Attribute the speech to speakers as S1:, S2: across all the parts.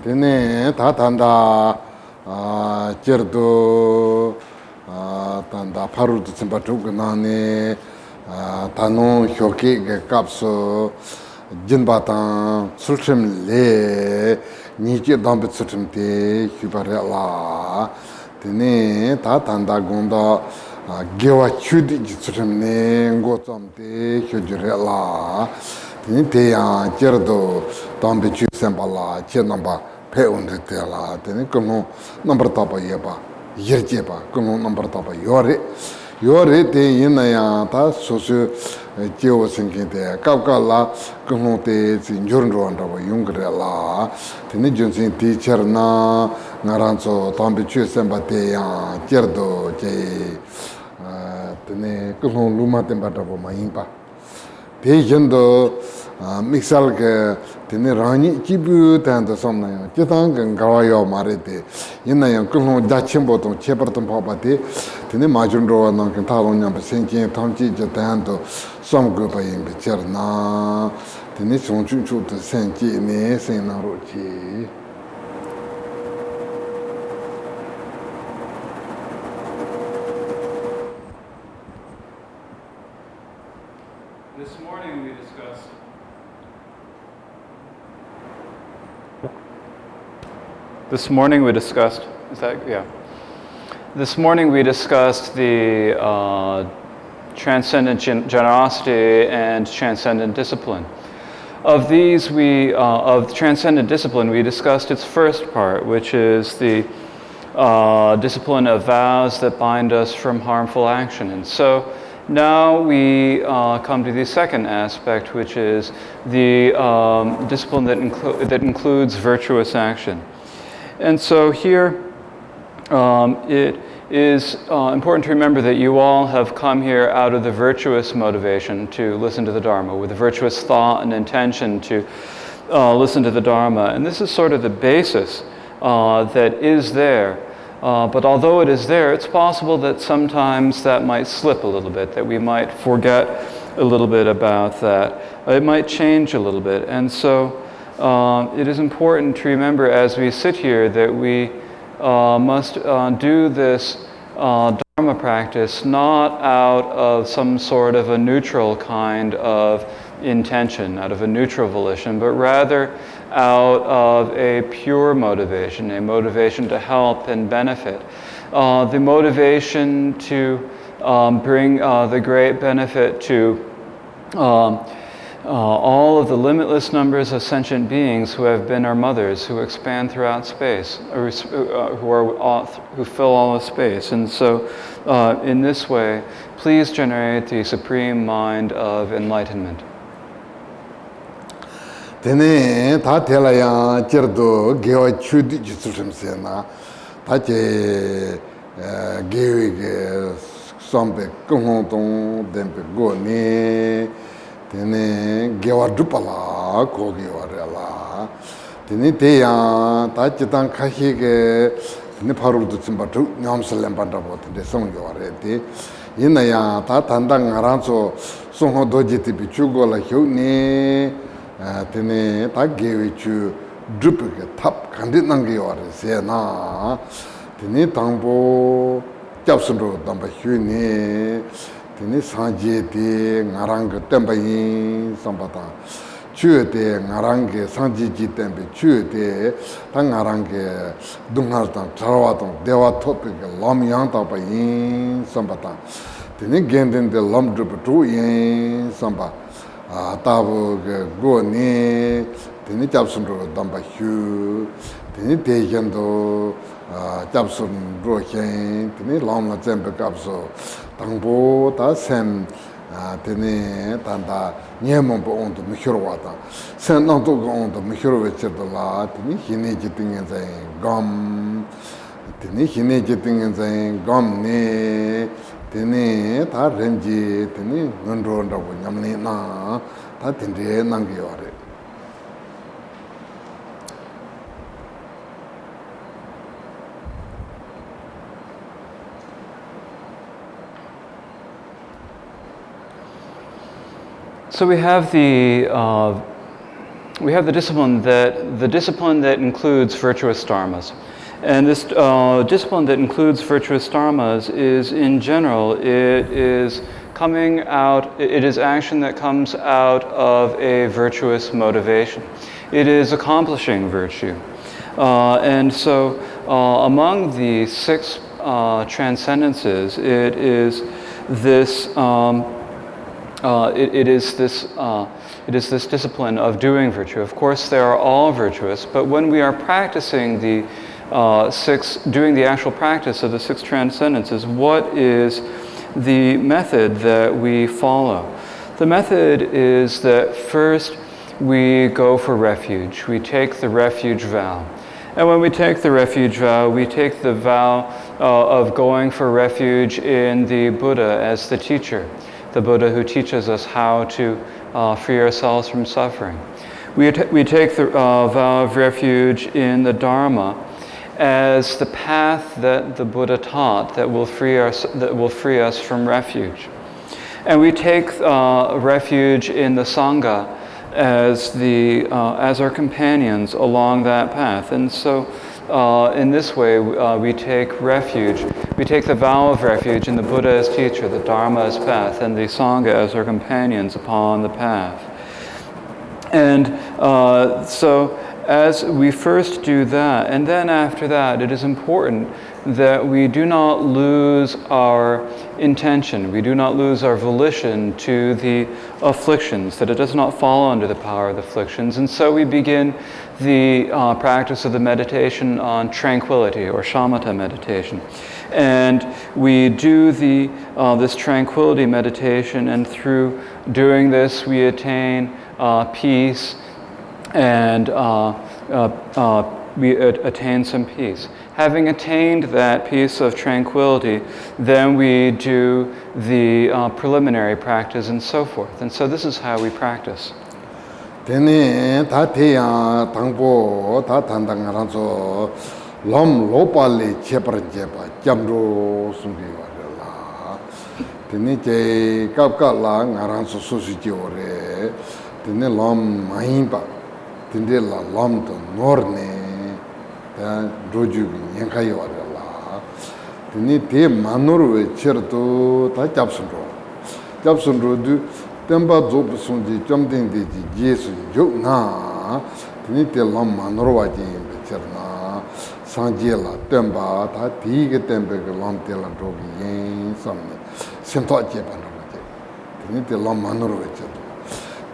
S1: Tene tatanda jerdo tanda paru tu tsimba tukunane tanu hyoke ge kapso jinba tang sulchim le niji dambi tsuchim te hyubare la tene tatanda gonda gewa chudi ji tsuchim ne ngo tsam te hyujure la tene te yang jerdo dambi chu semba la che namba pe unri te la tene kono nambar taba yeba yerjeba kono nambar taba yore te yina yang ta sosu jewa singi te kapka la kono te zi njurndro andrawa yungre la tene junsin ti cher na ngaranzo dambi chu semba te yang jerdo je tene kono luma temba drabo ma yinpa te yendo mixal ke tene rani chibu tanda somna yo chitang gawa yo marete yina yo kulong dachimbo tong chebar tong papa te tene majundro nang kan talong nyam senchen tamchi je tando som go pa yin bichar na tene chongchung chu de senchi ne sen na ro chi.
S2: This morning we discussed, This morning we discussed the transcendent generosity and transcendent discipline. Of these, of transcendent discipline, we discussed its first part, which is the discipline of vows that bind us from harmful action. And so now we come to the second aspect, which is the discipline that includes virtuous action. And so here, it is important to remember that you all have come here out of the virtuous motivation to listen to the Dharma, with a virtuous thought and intention to listen to the Dharma. And this is sort of the basis that is there. But although it is there, it's possible that sometimes that might slip a little bit, that we might forget a little bit about that. It might change a little bit. And so it is important to remember as we sit here that we must do this Dharma practice not out of some sort of a neutral kind of intention, out of a neutral volition, but rather out of a pure motivation, a motivation to help and benefit. The motivation to bring the great benefit to all of the limitless numbers of sentient beings who have been our mothers, who expand throughout space, or who fill all of space. And so, in this way, please generate the supreme mind of enlightenment.
S1: Tene ta tela ya jerdo gewa chudi jitsushim se na ta che gewi ge sombe kohon tong dempe go ne tene gewa dupala ko gewa rela tene te ya ta chitang khahi ge tene paru du chimba tu nyamsalem banda bo tene song gewa re te yina ya ta tanda ngaranso songho doji ti bichu go la hyu ne tene ta gewe chu drup ge thap khandi nang ge war se na tene tangbo japsundro damba hyu ne tene sanje de ngarang ge temba yin sambata chu de ngarang ge sanje ji tembe chu de ta ngarang ge dunghar ta trawa ta dewa thop ge lam yang ta ba yin sambata tene genden de lam drup tu yin samba tabu go ne tene japsundro damba hyu tene tejendo japsundro hen tene lam la zembe kapso tangbo ta sem tene tanda nyemon bo ondo mihirwa ta sen nang to go ondo mihirwa chedo la tene hine jitingen zain gam tene hine jitingen zain gam ne tene ta renji tene ngondro ndago nyamne na ta tende nangi yore.
S2: So we have the we have the discipline that includes virtuous dharmas. And this discipline that includes virtuous dharmas is, in general, it is action that comes out of a virtuous motivation. It is accomplishing virtue. And so among the 6 transcendences, it is this discipline of doing virtue. Of course, they are all virtuous, but when we are practicing doing the actual practice of the 6 transcendences, what is the method that we follow? The method is that first we go for refuge. We take the refuge vow. And when we take the refuge vow, we take the vow of going for refuge in the Buddha as the teacher, the Buddha who teaches us how to free ourselves from suffering. We take the vow of refuge in the Dharma as the path that the Buddha taught that will free us from refuge. And we take refuge in the Sangha as our companions along that path. And so in this way we take refuge. We take the vow of refuge in the Buddha as teacher, the Dharma as path, and the Sangha as our companions upon the path. And so as we first do that, and then after that, it is important that we do not lose our intention, we do not lose our volition to the afflictions, that it does not fall under the power of the afflictions. And so we begin the practice of the meditation on tranquility, or shamatha meditation. And we do this tranquility meditation, and through doing this we attain peace, and we attain some peace. Having attained that peace of tranquility, then we do the preliminary practice and so forth. And so this is how we practice.
S1: Tene ta teya tangpo ta tandang ranzo lom lopali chepar chepa jamro sumbi warela. Tene che kapka la ngaranzo susi jiore. Tene lom mahimba. Tene la lom to norne. Roju yankai warela. Tene te manurwe cherto ta japsunro. Japsunro du tempa zob sunji jamding de jesu yo na. Tene te lam manurwa ji becherna. Sanje la tempa ta tiga tempe ke lam te la drogi yen samne. Sento jepa no je. Tene te lam manurwa cherto.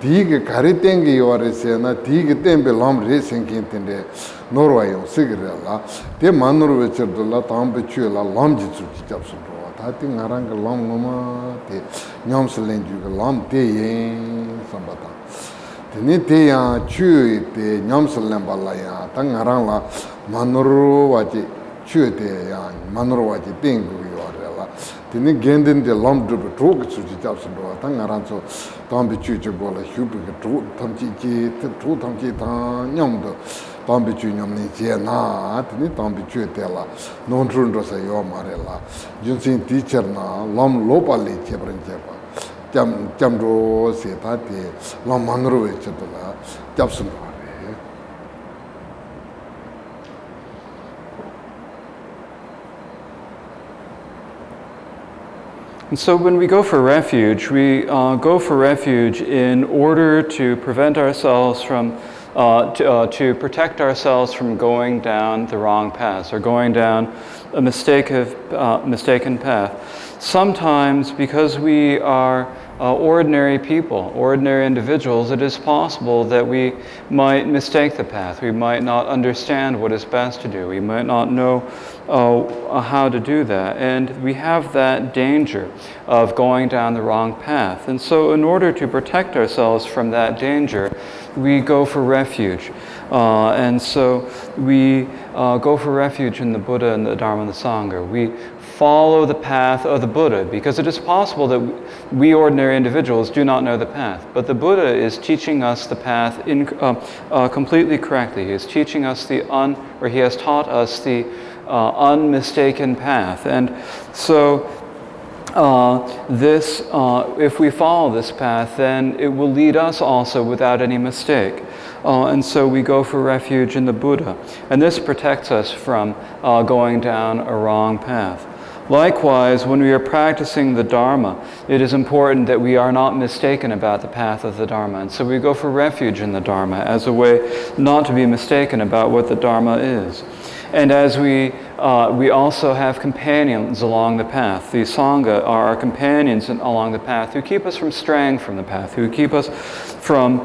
S1: Tiga kari tengi yore se na tiga tempe lam re senkin tende norwa yon sigirela. Te manurwa cherto la tampe chue la lam jitsu ji japsunro. Tati ngarang ke lam ngoma te nyam selenju ke lam te yen sambata. Tene te yang chue te nyam selemba la yang ta ngarang la manuru waji chue te yang manuru waji tengu yore la. Tene gendin te lam drupa truk suji japsunro. Ta ngarang so tambi chue che gola shubi ke truk tamchi chi truk tamchi ta nyam do. Tambi chu nyam ni che na, tini tambi chu te la, non trun rosa yo mare la, junsin teacher na, lam lopa li che pran che pa, jam ro se ta te, lam manro we che to la, jab sun ro re.
S2: And so when we go for refuge, we go for refuge in order to prevent ourselves from to protect ourselves from going down the wrong path or going down a mistaken path. Sometimes, because we are ordinary people, ordinary individuals, it is possible that we might mistake the path. We might not understand what is best to do. We might not know how to do that. And we have that danger of going down the wrong path. And so in order to protect ourselves from that danger, we go for refuge. And so we go for refuge in the Buddha and the Dharma and the Sangha. We follow the path of the Buddha, because it is possible that we ordinary individuals do not know the path. But the Buddha is teaching us the path completely correctly. He is teaching us he has taught us the unmistaken path. And so if we follow this path, then it will lead us also without any mistake. And so we go for refuge in the Buddha. And this protects us from going down a wrong path. Likewise, when we are practicing the Dharma, it is important that we are not mistaken about the path of the Dharma. And so we go for refuge in the Dharma as a way not to be mistaken about what the Dharma is. And as we also have companions along the path. The Sangha are our companions along the path who keep us from straying from the path, who keep us from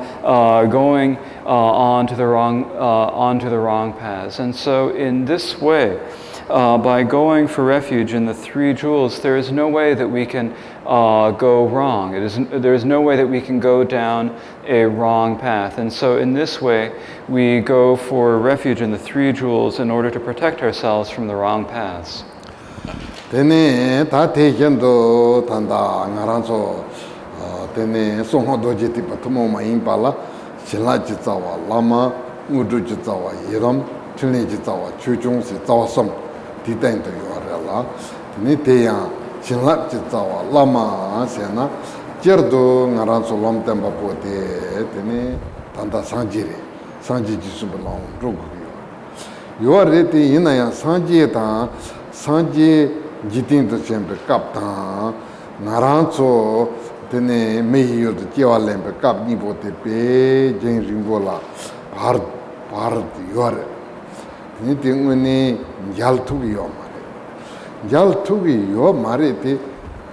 S2: going onto the wrong paths. And so in this way, by going for refuge in the three jewels, there is no way that we can go wrong. There is no way that we can go down a wrong path. And so in this way, we go for refuge in the three jewels in order to protect ourselves from the wrong paths.
S1: Tene ta tejendo tanda ngaranso tene songho doji ti patumo ma impala chila ji zawa lama ngudu ji zawa yiram chili ji zawa chujung si zawa som di den to yorela tene teya chila ji zawa lama sena jerdo ngaranso lom temba pote tene tanda sanjire sanji ji sublang rogu yore te inaya sanji ta sanji jitin to sempre kapta naranzo tene meio de tialembe kap ni bote pe jen ringola par yore ni tinguni jaltu yo mare jaltu yo mare te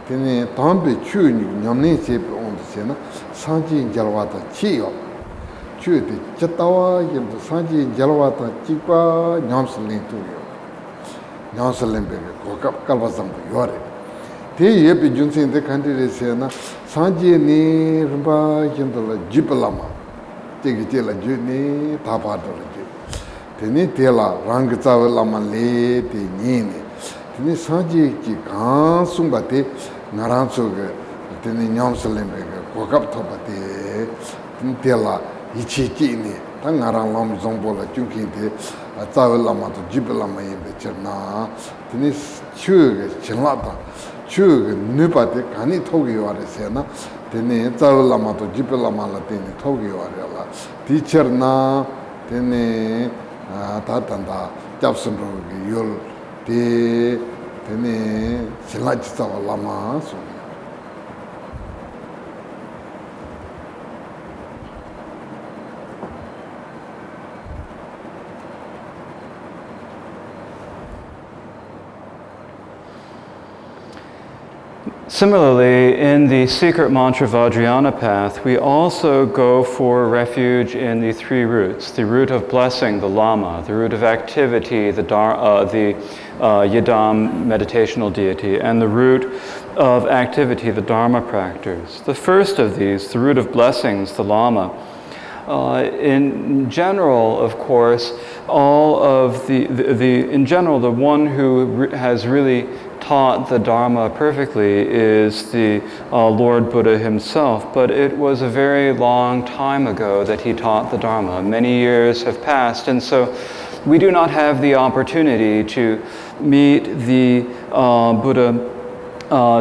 S1: tene tambe chu ni nyamne se on sena sanji jalwata chi yo chu te chatawa yem sanji jalwata chi pa nyamslin tu yo nyamslin kalvasam yore te yepi junsin de country sena sanji ni rumba jindala jipalama tegi tela juni tapa dole teni tela rang lama le te nyine teni sanji ki kan sumba te naranso ge teni nyamsalim be kokap thopa te teni tela ichi chi ni ta ngarang lam zongbo la chunkin te tsawe lama to jipalama yebe cherna teni chu ge chenlata chu nupa te kani thogi ware se na tene tsawe lama to jipe lama la tene thogi ware la teacher na tene ta tanda japsundro ge yol te tene silaji tsawa lama so
S2: Similarly, in the secret mantra Vajrayana path, we also go for refuge in the three roots: the root of blessing, the Lama; the root of activity, the Yidam, meditational deity; and the root of activity, the Dharma practice. The first of these, the root of blessings, the Lama, in general, of course, the one who has really taught the Dharma perfectly is the Lord Buddha himself, but it was a very long time ago that he taught the Dharma. Many years have passed, and so we do not have the opportunity to meet the Buddha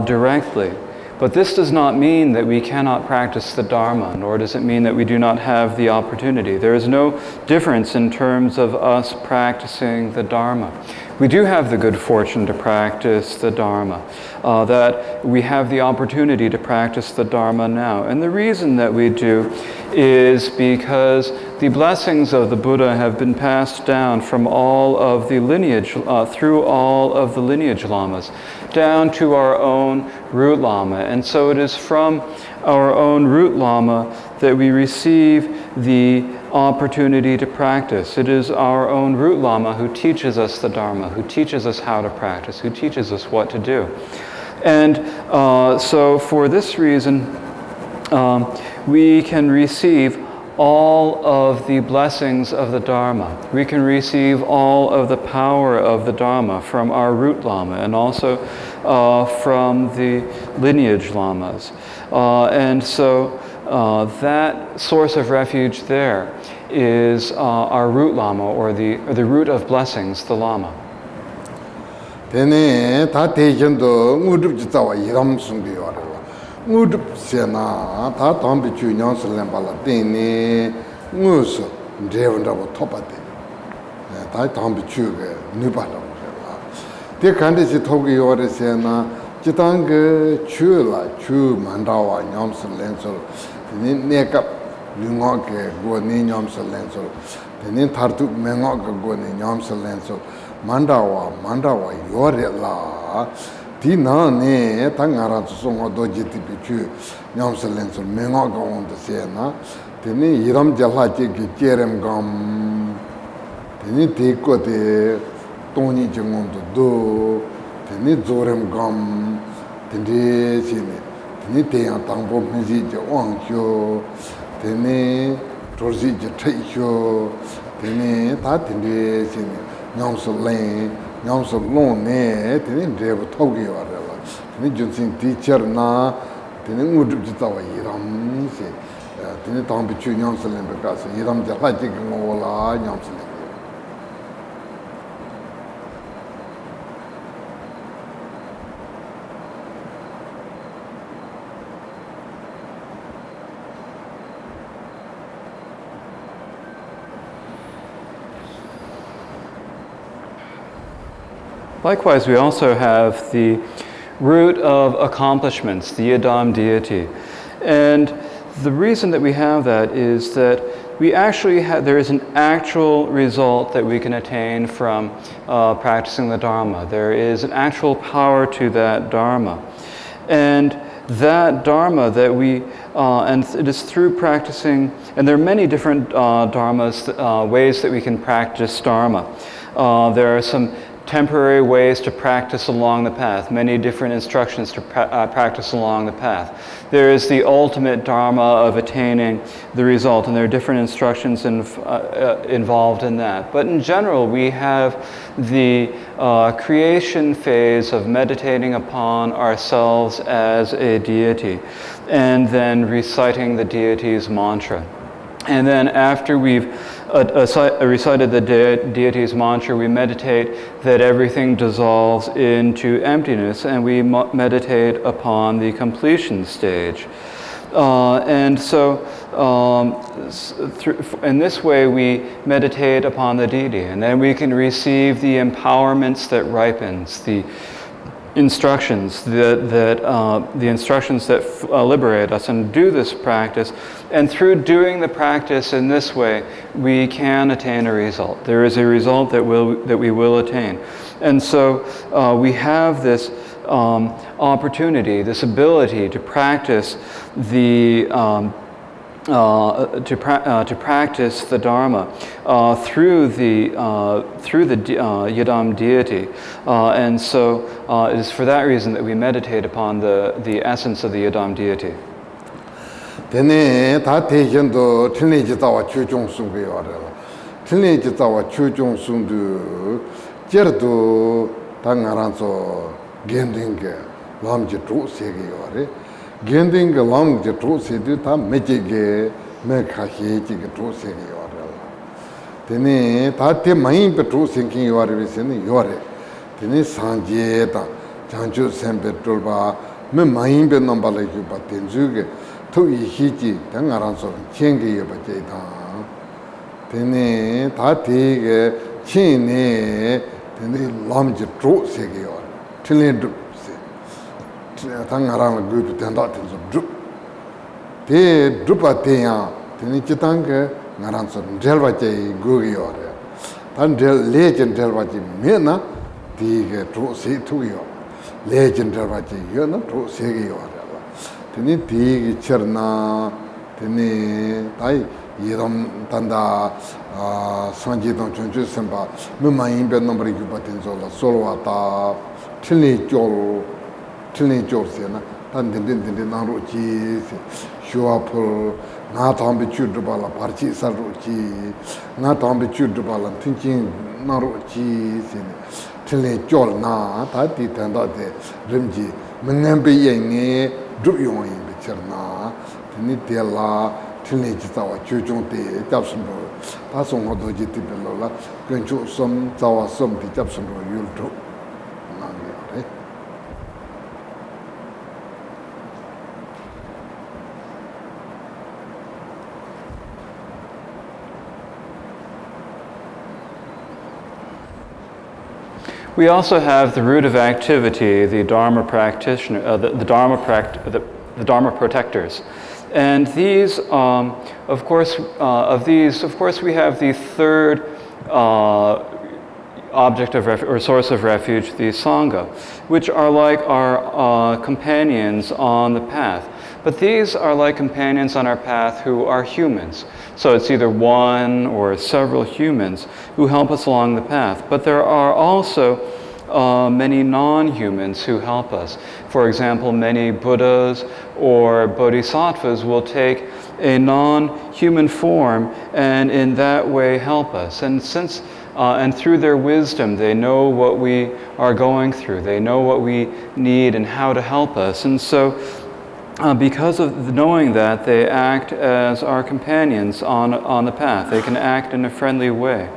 S2: directly. But this does not mean that we cannot practice the Dharma, nor does it mean that we do not have the opportunity. There is no difference in terms of us practicing the Dharma. We do have the good fortune to practice the Dharma, that we have the opportunity to practice the Dharma now. And the reason that we do is because the blessings of the Buddha have been passed down from all of the lineage, through all of the lineage lamas, down to our own root lama. And so it is from our own root lama that we receive the opportunity to practice. It is our own root lama who teaches us the Dharma, who teaches us how to practice, who teaches us what to do. And so for this reason, we can receive all of the blessings of the Dharma. We can receive all of the power of the Dharma from our root lama and also from the lineage lamas. And so that source of refuge there is our root lama, or the root of blessings, the lama.
S1: Tene ta tejendu ngudup jitawa yiram sungi yorela. Ngudup sena ta tambi chu nyansu lembala tene ngusu ndrevandabo topate. Ta tambi chu ge nubadabo rela. Te kandi si togi yore sena jitanga chu la chu mandawa nyamsu lensul. Tene nekap lunga ke go ne nyamsu lensul. Tene tartuk menga ke go ne nyamsu lensul. Mandawa yore la di na ne ta ngara songo doji tipi chu nyamsa lenso menga ga on de se na tene yiram jala che ge cherem gam tene te ko te toni jengom do tene zorem gam tene sine tene te ya tangbo miji je wang cho tene torzi je thai cho tene ta tene sine nyamsa len nyamsa long ne tene drev thogi warela tene junsin teacher na tene ngudup jitawa yiram se tene tambi chu nyamsa len bekas yiram jala ji ngola nyamsa len.
S2: Likewise, we also have the root of accomplishments, the Yidam deity. And the reason that we have that is that we actually there is an actual result that we can attain from practicing the Dharma. There is an actual power to that Dharma. And that Dharma that and it is through practicing, and there are many different Dharmas, ways that we can practice Dharma. There are some temporary ways to practice along the path, many different instructions to practice along the path. There is the ultimate Dharma of attaining the result, and there are different instructions involved in that. But in general, we have the creation phase of meditating upon ourselves as a deity, and then reciting the deity's mantra. And then after we've recited the deity's mantra, we meditate that everything dissolves into emptiness, and we meditate upon the completion stage. And so in this way we meditate upon the deity, and then we can receive the empowerments that ripens, the instructions the instructions that liberate us, and do this practice. And through doing the practice in this way, we can attain a result. There is a result that we will attain. And so we have this opportunity, this ability to practice the to practice the Dharma through the Yidam deity, and so it is for that reason that we meditate upon the essence of the Yidam deity.
S1: Tene ta tejendo tene jitawa chujong sungge yorela. Tene jitawa chujong sungdu jerdu ta ngaranso gendinge lamji tru sege yore. Gending lam je tru sedi ta mejege me khahi ji ge tru sege yore. Tene ta te mai pe tru sinking yore visene yore. Tene sanje ta janju sembe tulba me mai pe nambala ju pa tenju ge to yi ji dangaran so chenge ye ba je ta. Tene ta te ge chin ne tene lam je tru sege yore. Tene du tangarang group tenda tenso drup te drupa teya teni chitang ngaran so delwa che gogi yore tan del legend delwa che mena ti ge tro se tu yo legend delwa che yo na tro se ge yore teni ti ge cherna teni tai yiram tanda sanji dong chonchu semba mema imbe number gu patenzo la solwa ta tili jol tilling Josena, and the Naruchi, Shuapur, not on the Chudubala, Parchi Saruchi, not on the Chudubala, thinking Naruchi, tilling Jolna, Tati Tanda de Rimji, Menembe Yang, Duyon in the Cherna, Tinitella, tilling Jitawa, Chujonte, Japsonro, Passong Hodoji Tibelola, Genju some, Tawa some, the Japsonro, you'll do.
S2: We also have the root of activity, the Dharma practitioner, the Dharma protectors. And these, of course, we have the third object of refuge, or source of refuge, the Sangha, which are like our companions on the path. But these are like companions on our path who are humans. So it's either one or several humans who help us along the path. But there are also many non-humans who help us. For example, many Buddhas or Bodhisattvas will take a non-human form and in that way help us. And since and through their wisdom, they know what we are going through. They know what we need and how to help us. And so because of knowing that, they act as our companions on the path. They can act in a friendly way.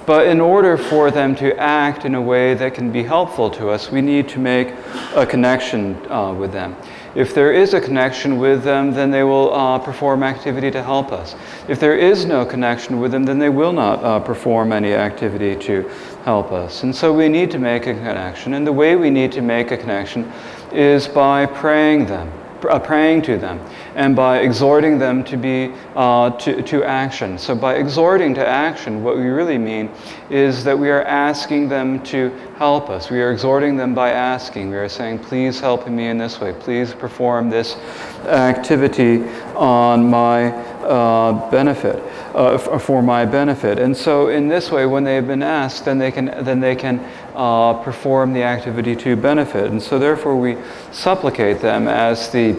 S2: But in order for them to act in a way that can be helpful to us, we need to make a connection with them. If there is a connection with them, then they will perform activity to help us. If there is no connection with them, then they will not perform any activity to help us. And so we need to make a connection. And the way we need to make a connection is by praying to them, and by exhorting them to be to action. So by exhorting to action, what we really mean is that we are asking them to help us. We are exhorting them by asking. We are saying, please help me in this way. Please perform this activity on my benefit, for my benefit. And so in this way, when they have been asked, then they can perform the activity to benefit. And so therefore we supplicate them as the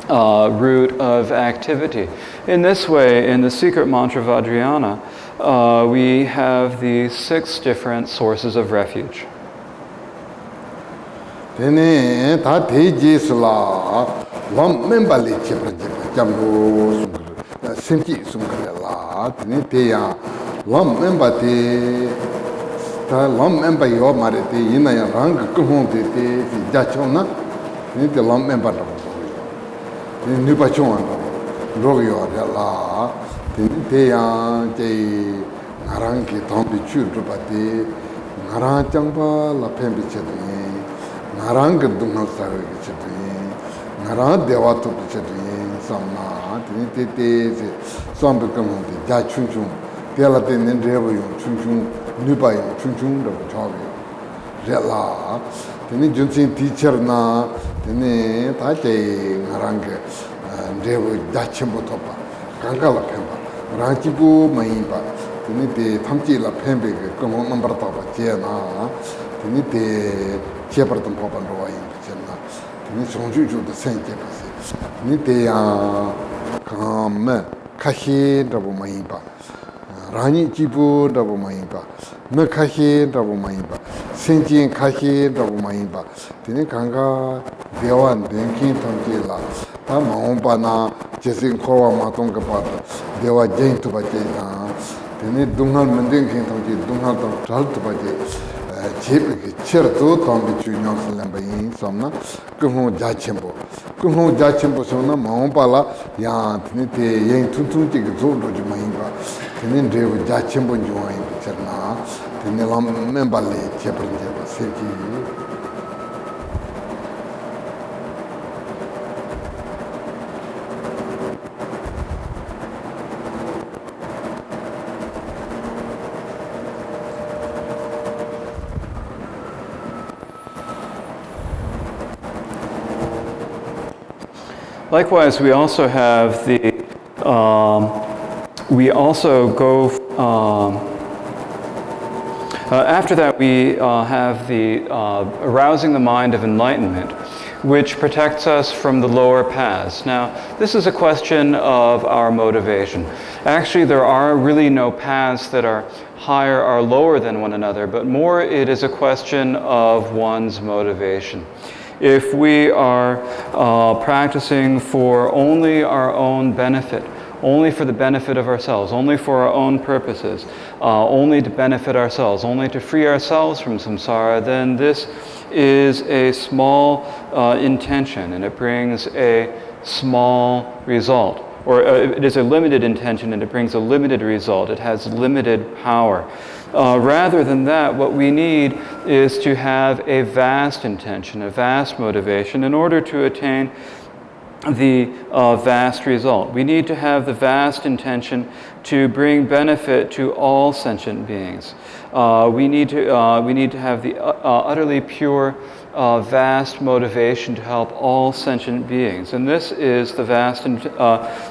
S2: root of activity. In this way, in the secret mantra Vajrayana, we have the 6 different sources of refuge.
S1: Tene ta teji sula lam membali chepranje jambo simchi sumkare la tene te ya lam membati ta lam memba yo mare te ina ya rang kohon te te ja chona tene te lam memba ta tene ni pa chona ro yo la tene te ya je ngarang ki thombi chu ru pa te ngarang changpa la pembi che Narang Dungal Savi Narang Devatu Pichati, Sama, Tiniti, some become the Jachunchum, Telatin and Revu, Chunchum, Nubai, Chunchum, the Chavio, Rela, Tini Junsin teacher na, Tini Tate, Narang, Revu, Dachimbotopa, Kankala Pemba, Ranchibu, Maimba, Tiniti, Tamchi la Pembe, come on number Tapa, Jena, Tiniti. Chepartam Popan Roy, Tini Sonju the Saint Jepasi, Nitea Kam Kashi Dabu Maimba, Rani Jibu Dabu Maimba, Nakashi Dabu Maimba, Senjin Kashi Dabu Maimba, Tini Kanga, Dewan, Denkin Tangila, Tamaombana, Jessin Kova Matonga Pata, Dewa Jain to Bajana, Tini Dungal Mendinkin Tangi, Dungal Tal to Bajay. Certo, Tombi Junior Lambain, Somna, Kuhu Jachimbo. Kuhu Jachimbo Sona, Maompala, Yan, Tinite, Yang Tuntuti, Zodo Jumaimba, Tinin Dev Jachimbo join Cherna, Tinilam Membale, Chepra, Seki.
S2: Likewise, we also have the, after that we have the arousing the mind of enlightenment, which protects us from the lower paths. Now, this is a question of our motivation. Actually, there are really no paths that are higher or lower than one another, but more it is a question of one's motivation. If we are practicing for only our own benefit, only for the benefit of ourselves, only for our own purposes, only to benefit ourselves, only to free ourselves from samsara, then this is a small intention and it brings a small result. or it is a limited intention and it brings a limited result. It has limited power. Rather than that, what we need is to have a vast intention, a vast motivation in order to attain the vast result. We need to have the vast intention to bring benefit to all sentient beings. We need to have the utterly pure, vast motivation to help all sentient beings. And this is the vast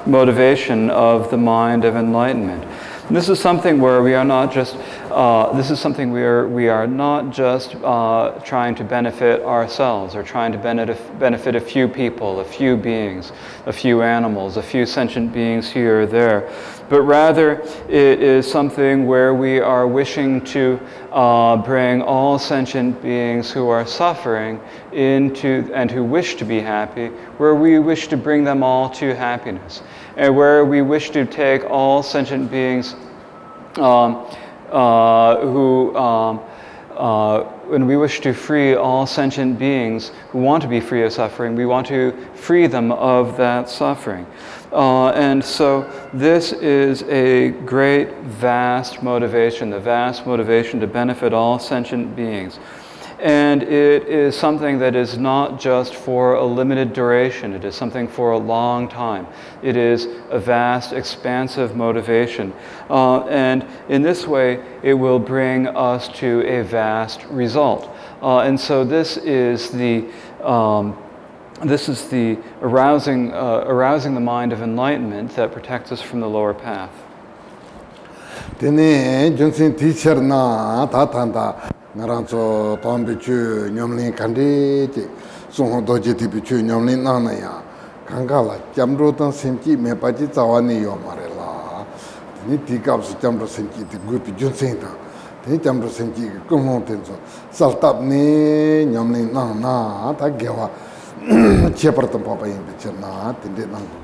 S2: motivation of the mind of enlightenment. And this is something where we are not just trying to benefit ourselves or trying to benefit a few people, a few beings, a few animals, a few sentient beings here or there, but rather it is something where we are wishing to bring all sentient beings who are suffering into and who wish to be happy, where we wish to bring them all to happiness, and where we wish to take all sentient beings when we wish to free all sentient beings who want to be free of suffering, we want to free them of that suffering. And so this is a great, vast motivation, the vast motivation to benefit all sentient beings. And it is something that is not just for a limited duration, it is something for a long time. It is a vast, expansive motivation. And in this way, it will bring us to a vast result. And so this is the arousing the mind of enlightenment that protects us from the lower path.
S1: Naranzo Tombichu, Nyomlin Kanditi, Son Dojiti Pichu, Nyomlin Nanaya, Kangala, Jamrutan Sinki, Mepaji Zawani Yomarela, Nitikaps Jamro Sinki, the Gupi Junsinta, the Jamro Sinki, Kumontenzo, Saltapni, Nyomlin Nana, Tagewa, Cheperton Papa in the Chernat, in the Nangre.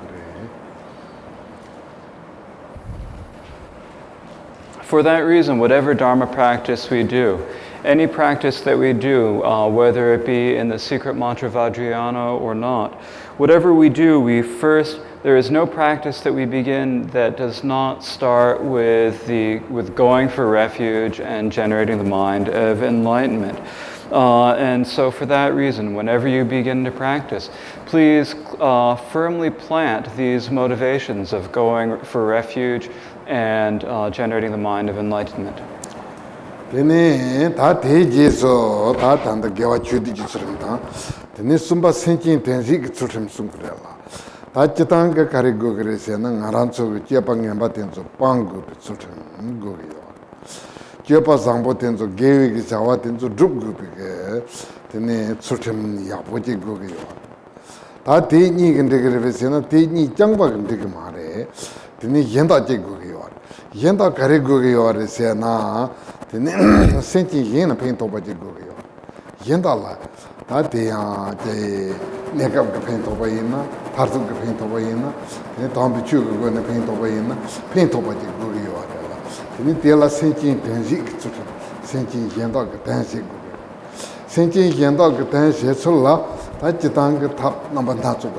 S2: For that reason, whatever Dharma practice we do, any practice that we do, whether it be in the secret mantra Vajrayana or not, whatever we do, there is no practice that we begin that does not start with going for refuge and generating the mind of enlightenment. And so for that reason, whenever you begin to practice, please firmly plant these motivations of going for refuge and generating the mind of enlightenment.
S1: Tene ta teji so ta tanda gewa chudi jisrimta tene sumba senkin tenzi gitsurim sumkrela ta chitanga karigo gresena ngaranso chepa ngemba tenzo pangu pitsurim gogiyo chepa zambo tenzo gewi gi jawa tenzo drupgu pige tene tsurim yapoji gogiyo ta teni gendegresena teni changba gendegmare tene yenda je gogiyo yenda karigo gogiyo resena tene senti yena pento baje gogiyo yenda la ta te te nekab ka pento bayina tarzu ka pento bayina tene tambi chu go ne pento bayina pento baje gogiyo ala tene te la senti tenji tsu senti yenda ka tenji gogiyo senti yenda ka tenji sulla ta chitang ka thap number ta chu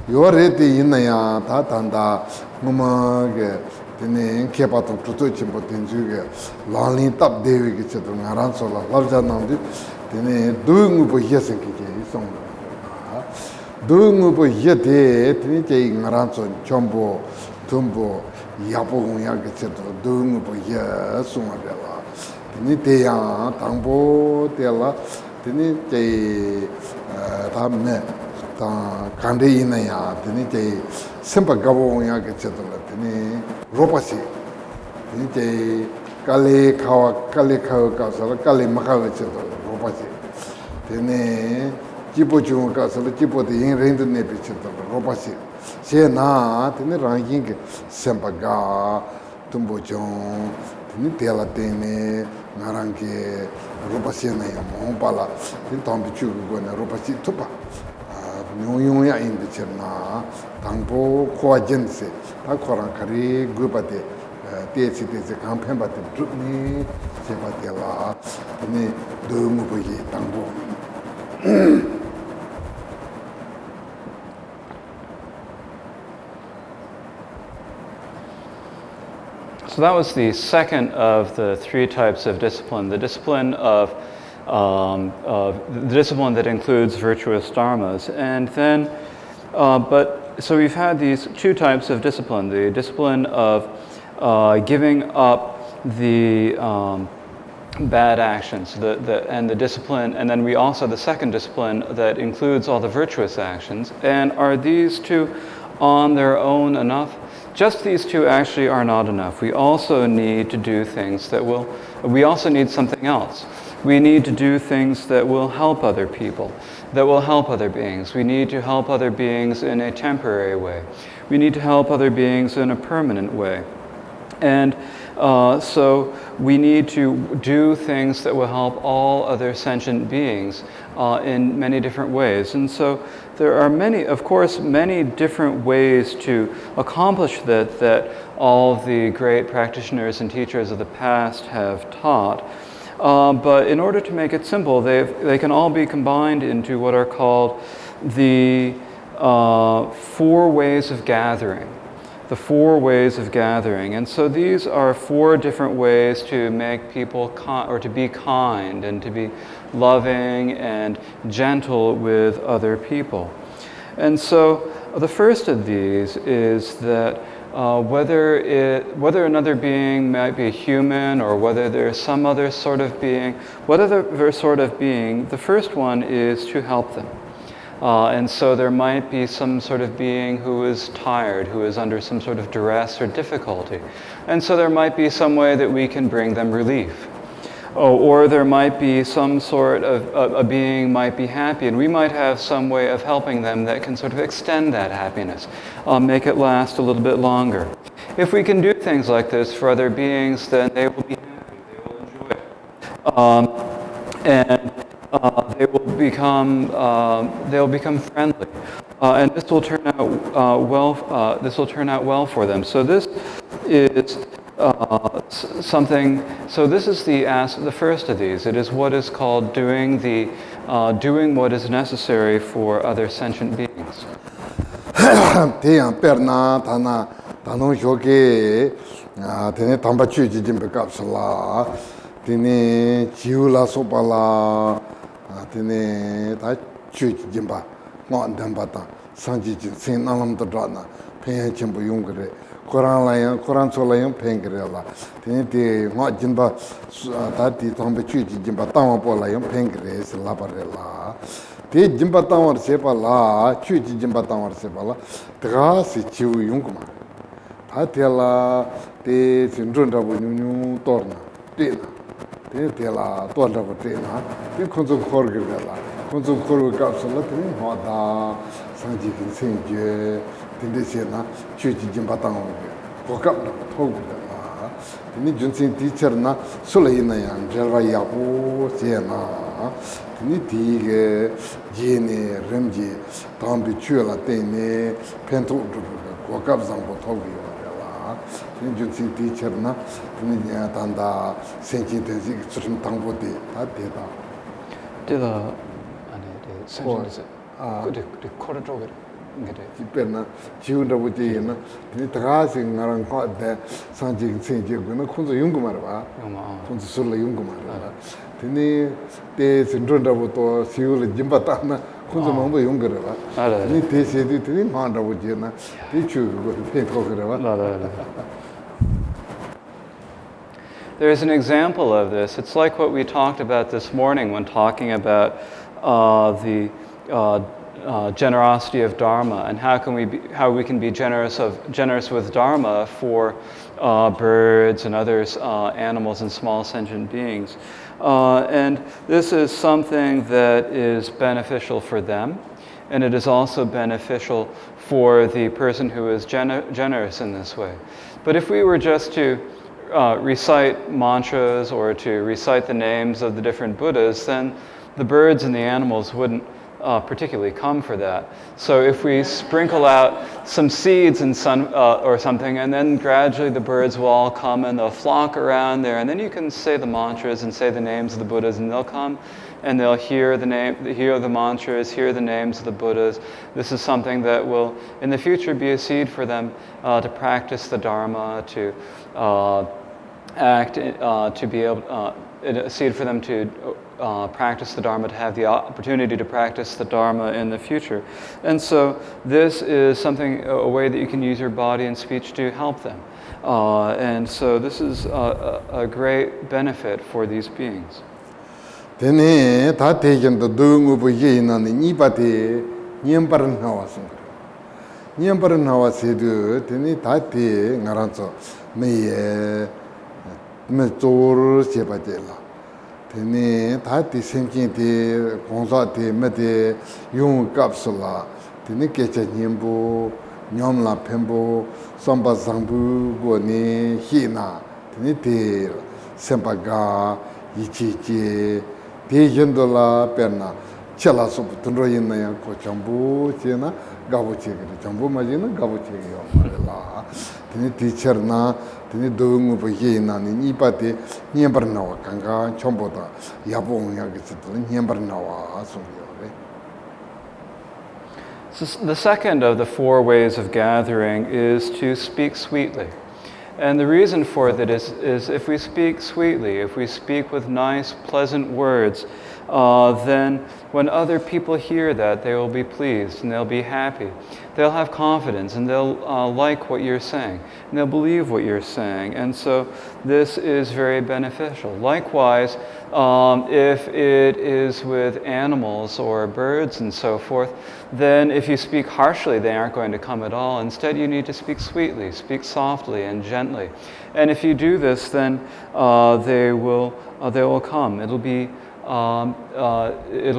S1: yore te yina ya ta tanda mama ge tene kepato tuto chimpo tenjuge lalin tap devi ke chetu ngaran sola labja namdi tene dungu po yesen ke song dungu po yete tene che ngaran so chombo tumbo yapo ya ke chetu dungu po yesuma dela tene te ya tangbo dela tene che tamne ta kande ina ya tene che sempa gabo ya ke chetu tene ropasi tene kale kawa kasala kale makawa chetu ropasi tene jipo chung kasala jipo de yin rendu nepi chetu ropasi se na tene ranging ke sempa ga tumbo chung tene tela tene narangi ropasi na ya mompala tene tambi chu go na ropasi tupa nyung ya in de cherna tangpo kwa jense ta korang kari gupate tesi kampen bate drupni sepate la ne dungu boyi tangpo
S2: So that was the second of the three types of discipline. The discipline of the discipline that includes virtuous dharmas, and then, so we've had these two types of discipline: the discipline of giving up the bad actions, and the discipline, and then we also the second discipline that includes all the virtuous actions. And are these two on their own enough? Just these two actually are not enough. We also need to do things that will. We also need something else. We need to do things that will help other people, that will help other beings. We need to help other beings in a temporary way. We need to help other beings in a permanent way. And so we need to do things that will help all other sentient beings in many different ways. And so there are many, of course, many different ways to accomplish that all of the great practitioners and teachers of the past have taught. But in order to make it simple, they can all be combined into what are called the 4 ways of gathering. The 4 ways of gathering. And so these are 4 different ways to make people or to be kind and to be loving and gentle with other people. And so the first of these is that whether another being might be a human or whether there's some other sort of being, whatever sort of being, the first one is to help them. And so there might be some sort of being who is tired, who is under some sort of duress or difficulty. And so there might be some way that we can bring them relief. Or there might be some sort of, a being might be happy, and we might have some way of helping them that can sort of extend that happiness, make it last a little bit longer. If we can do things like this for other beings, then they will be happy, they will enjoy it. And they'll become friendly, and this will turn out well. This will turn out well for them. So this is something. So this is the first of these. It is what is called doing what is necessary for other sentient beings.
S1: Tene ta chu jimba ngon damba ta sanji jin sin nalam to drana pen chimbu yungre Koran chola yang pen gre la tene te ngo jimba ta ti tombe chu jimba tawa pola yang pen gre se la bare la te jimba tawa se pa la chu jimba tawa se pa la tra si chu yungma ta te la te sinrun da bu nyu torna te la torna bu te na te konzo khor gre la konzo khor ga so la te ho da sanji kin sen je tende se na chu jimba tawa ko kap na thog la ni junsin teacher na sulaina yang jalwa ya o se na ni ti ge jene remji tambi chu la te ne pento ko kap zang bo thog la ni junsin teacher na ni tanda senji de zi chum tangbo de ta de da
S2: de la ane de senji de corridor
S1: Tibetan jiunda buti na ni tagasi ngarang ko de sanji senji guna khunzo yungumar ba khunzo sulla yungumar tini te sindronda buto siul jimbata na khunzo mambo yungare ba ni te se di tini manda buti na ti chu go te ko gare ba.
S2: There is an example of this. It's like what we talked about this morning when talking about the generosity of Dharma and how we can be generous with Dharma for birds and others, animals and small sentient beings. And this is something that is beneficial for them, and it is also beneficial for the person who is generous in this way. But if we were just to recite mantras or to recite the names of the different Buddhas, then the birds and the animals wouldn't particularly come for that. So if we sprinkle out some seeds and or something, and then gradually the birds will all come and they'll flock around there, and then you can say the mantras and say the names of the Buddhas, and they'll come and they'll hear the mantras, hear the names of the Buddhas. This is something that will, in the future, be a seed for them to practice the Dharma, to to be able, a seed for them to practice the Dharma, to have the opportunity to practice the Dharma in the future. And so this is something, a way that you can use your body and speech to help them. And so this is a great benefit for these beings.
S1: Tene ta tejen do dungu bu ye na ni ba te nyembar na wa sung. Nyembar na wa se du tene ta te ngaran so me zor se ba de la. Tene ta te senkin te gongsa te me te yung kapsula. Tene kecha nyembu nyom la pembo samba zangbu go ni hi na. Tene te sempa ga ichi chi te yendo la perna chela so tundro yin ya ko chambu che na gabu che ge chambu ma ji na gabu che ge yo la tini teacher na tini do ngu bo ye na ni pa te nyembar na wa kanga chombo da ya bo ya ge tsu nyembar na wa so yo re.
S2: So the second of the 4 ways of gathering is to speak sweetly. And the reason for that is if we speak sweetly, if we speak with nice, pleasant words, then when other people hear that, they will be pleased and they'll be happy. They'll have confidence and they'll like what you're saying and they'll believe what you're saying. And so this is very beneficial. Likewise, if it is with animals or birds and so forth, then if you speak harshly, they aren't going to come at all. Instead, you need to speak sweetly, speak softly and gently. And if you do this, then they will come. It'll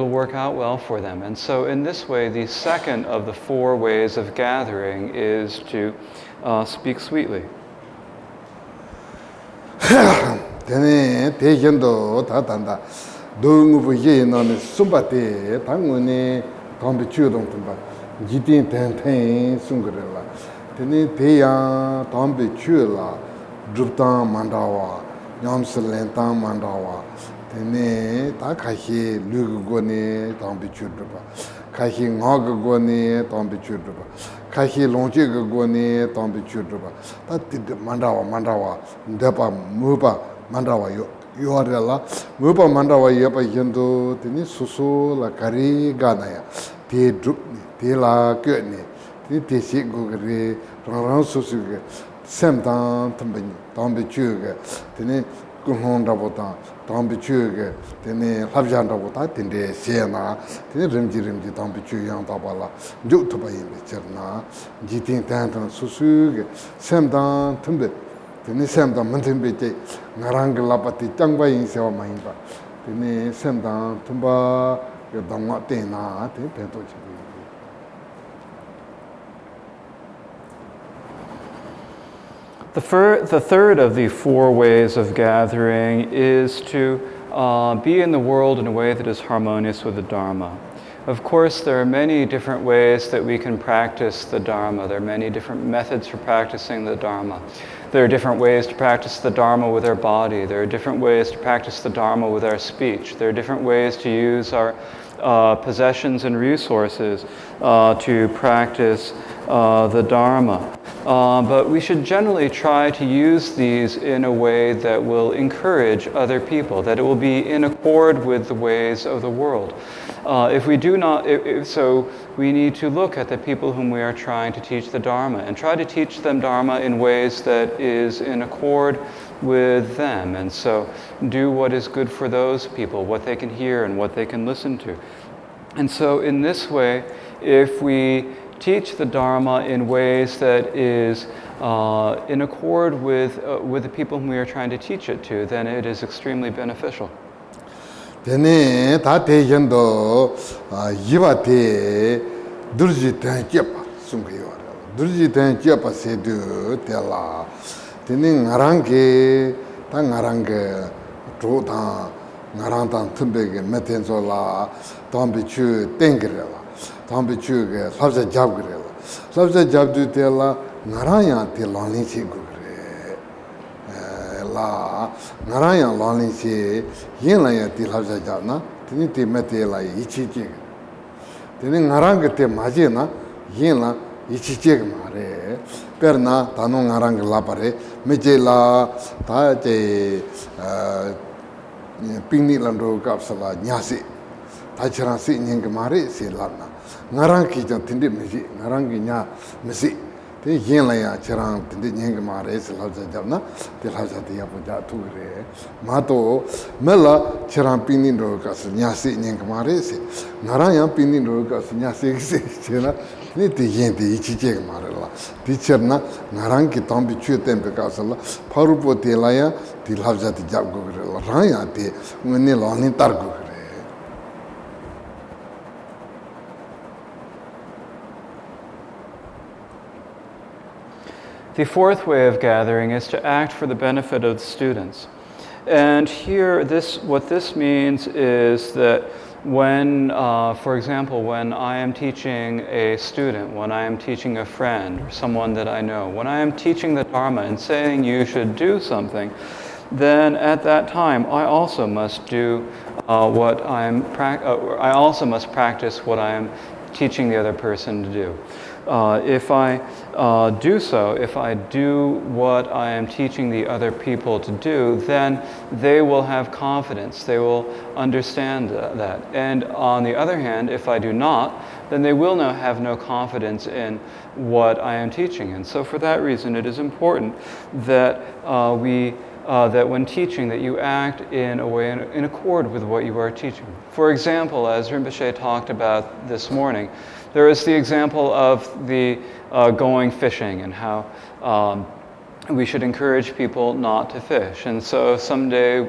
S2: work out well for them. And so in this way, the second of the 4 ways of gathering is to speak sweetly.
S1: Tene te yendo ta tanda do ngu bu ye na ne sumba te tangu ne kambi chu dong tumba jitin ten ten sungre la tene te ya tambi chu la druptan mandawa nyam selentan mandawa tene ta khahi lu go ne tambi chu drupa khahi ngog go ne tambi chu drupa khahi longje go ne tambi chu drupa ta tid mandawa ndepa muba mandawa yo rela muba mandawa yepa yendo tini susu la kari gana ya te drup te la kyo ni te si go re rang susu ge sem dan tambi chu ge tini kuhon da botan tambi chu ge tini labjan da botan tinde se na tini rimji tambi chu yang da bala ju to ba yin cherna jitin tan susu ge sem dan tambi tene semda mantembe che ngarang lapati changba yin sewa mahimba tene semda tumba yo dangwa te na te pento che.
S2: The third of the 4 ways of gathering is to be in the world in a way that is harmonious with the Dharma. Of course, there are many different ways that we can practice the Dharma. There are many different methods for practicing the Dharma. There are different ways to practice the Dharma with our body. There are different ways to practice the Dharma with our speech. There are different ways to use our possessions and resources to practice the Dharma. But we should generally try to use these in a way that will encourage other people, that it will be in accord with the ways of the world. If we do not, so we need to look at the people whom we are trying to teach the Dharma and try to teach them Dharma in ways that is in accord with them. And so do what is good for those people, what they can hear and what they can listen to. And so in this way, if we teach the Dharma in ways that is in accord with the people whom we are trying to teach it to, then it is extremely beneficial.
S1: Tene ta te yendo yiwa te durji ten jepa sungyo re durji ten jepa se du te la tene ngarang tro ta ngarang tan tumbe ge meten so la tambi chu tengre la tambi chu ge sabja jab gre la sabja jab du te la ngarang ya te lani chi gu la ngarang ya lani chi yin la ya ti labja jab na tini ti mete la ichi chig. Tini ngarang te maji na yin la ichi chig mare. Per na tanu ngarang la pare meje la ta je pingni lando kapsala nyasi. Ta chirang si nying mare si la na. Ngarang ki jang tindi meji, ngarang ki nya mesi. Te yin la ya chirang tindi nying mare si la jab na te la ja te yapu ja tu re. Ma to me la chirang pingni ndo kas nyasi nying mare si. Ngarang yang pingni ndo kas nyasi si chena ni te yin te ichi che mare la. Ti cherna ngarang ki tambi chue tempe kasala paru po te la ya ti la ja te jab go re la. Rang ya te ngene la ni tar go re.
S2: The fourth way of gathering is to act for the benefit of the students. And here, what this means is that when, for example, when I am teaching a student, when I am teaching a friend or someone that I know, when I am teaching the Dharma and saying you should do something, then at that time I also must do I also must practice what I am teaching the other person to do. If I do so, if I do what I am teaching the other people to do, then they will have confidence. They will understand that. And on the other hand, if I do not, then they will have no confidence in what I am teaching. And so for that reason, it is important that that when teaching, that you act in a way in accord with what you are teaching. For example, as Rinpoche talked about this morning, there is the example of the going fishing and how we should encourage people not to fish. And so someday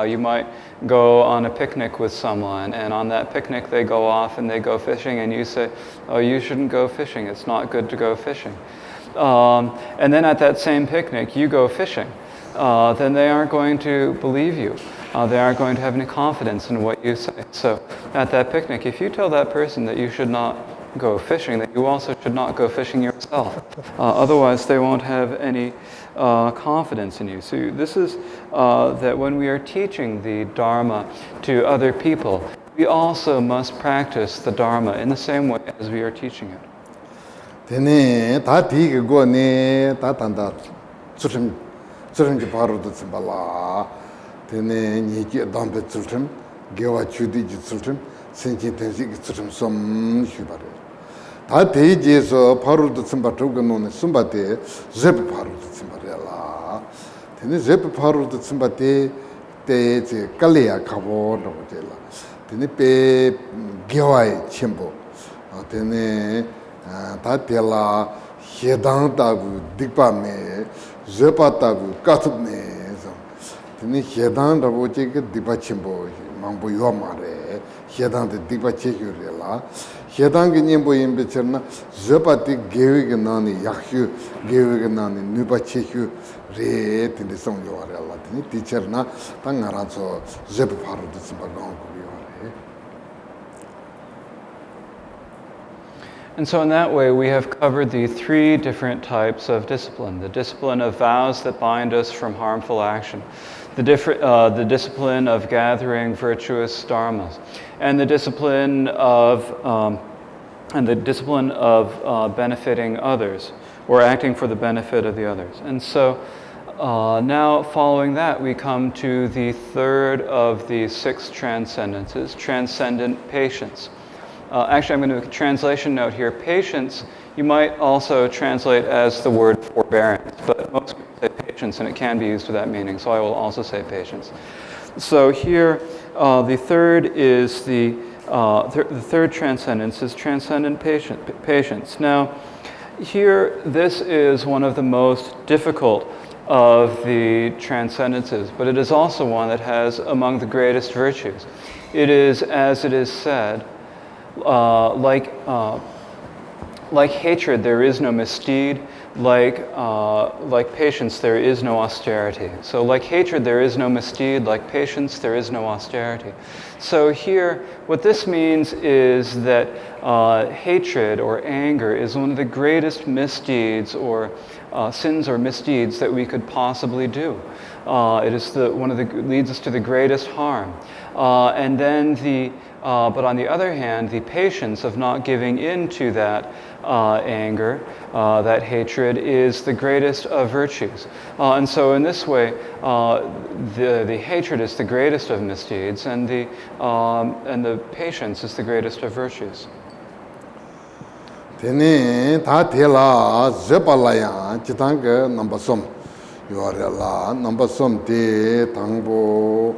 S2: you might go on a picnic with someone, and on that picnic they go off and they go fishing, and you say, oh, you shouldn't go fishing, it's not good to go fishing. And then at that same picnic you go fishing. Then they aren't going to believe you. They aren't going to have any confidence in what you say. So at that picnic, if you tell that person that you should not go fishing, that you also should not go fishing yourself. Otherwise, they won't have any confidence in you. So this is that when we are teaching the Dharma to other people, we also must practice the Dharma in the same way as we are teaching it.
S1: Tene ta ti ge go ne ta tanda tsurim ji paru de tsimbala. Tene ni ji dambe tsurim gewa chudi ji tsurim senji tenji ji tsurim som shubare. 다 대지에서 바로 듣은 바트고 노네 숨바테 제프 바로 듣은 바래라 되네 제프 바로 듣은 바테 때제 깔리아 가보로 되라 되네 베 겨와이 첨보 되네 다 될라 해당다고 딕바메 제파다고 까투메서 되네 해당다고 제게 딕바 첨보 망보 요마레 해당데 딕바 체규래라 해당기 님보인 비처나 저바티 게위게 나니 약휴 게위게 나니 누바체휴 레 tin데 송요와라 티니 티처나 당가라서 제부 바로 듣는 바고요.
S2: And so in that way, we have covered the three different types of discipline. The discipline of vows that bind us from harmful action, the discipline of gathering virtuous dharmas, and the discipline of benefiting others, or acting for the benefit of the others. And so now, following that, we come to the third of the six transcendences, transcendent patience. Actually, I'm going to make a translation note here. Patience, you might also translate as the word forbearance, but most people say patience, and it can be used with that meaning, so I will also say patience. So here, the third is the third transcendence is transcendent patience. Now, here, this is one of the most difficult of the transcendences, but it is also one that has among the greatest virtues. It is, as it is said, like hatred, there is no misdeed. Like patience, there is no austerity. So like hatred, there is no misdeed. Like patience, there is no austerity. So here, what this means is that hatred or anger is one of the greatest misdeeds or sins or misdeeds that we could possibly do. It is leads us to the greatest harm. And then but on the other hand, the patience of not giving in to that anger, that hatred, is the greatest of virtues. And so in this way, the hatred is the greatest of misdeeds, and the patience is the greatest of virtues.
S1: Tene ta tela zepalaya chitanga number some yorela number some te tangbo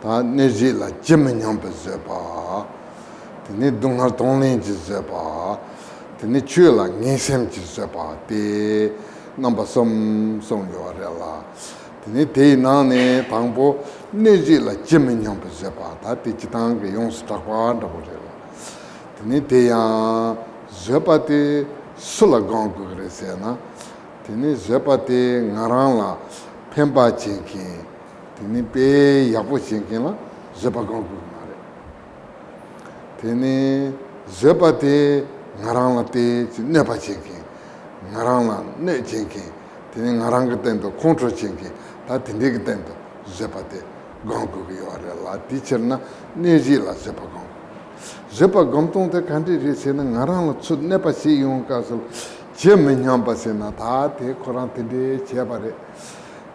S1: ta neji la jimenyam zepa tene dungar tonlin zepa tene chula ngisem zepa te number some yorela tene te nane tangbo neji la jimenyam zepa ta te chitanga yong stakwa ndabojela tene te ya zepati sula gongu gresena tini zepati ngarang la pempa chinki tini pe yapu chinki la zepa gongu ngare tini zepati ngarang la te nepa chinki ngarang la ne chinki tini ngarang ka tento kontro chinki ta tini ka tento zepati gongu yore la teacher na neji la zepa gongu zepa gomtong te kanti risena ngarang la tsut nepa si yung kasul che menyamba sena ta te korang te de che pare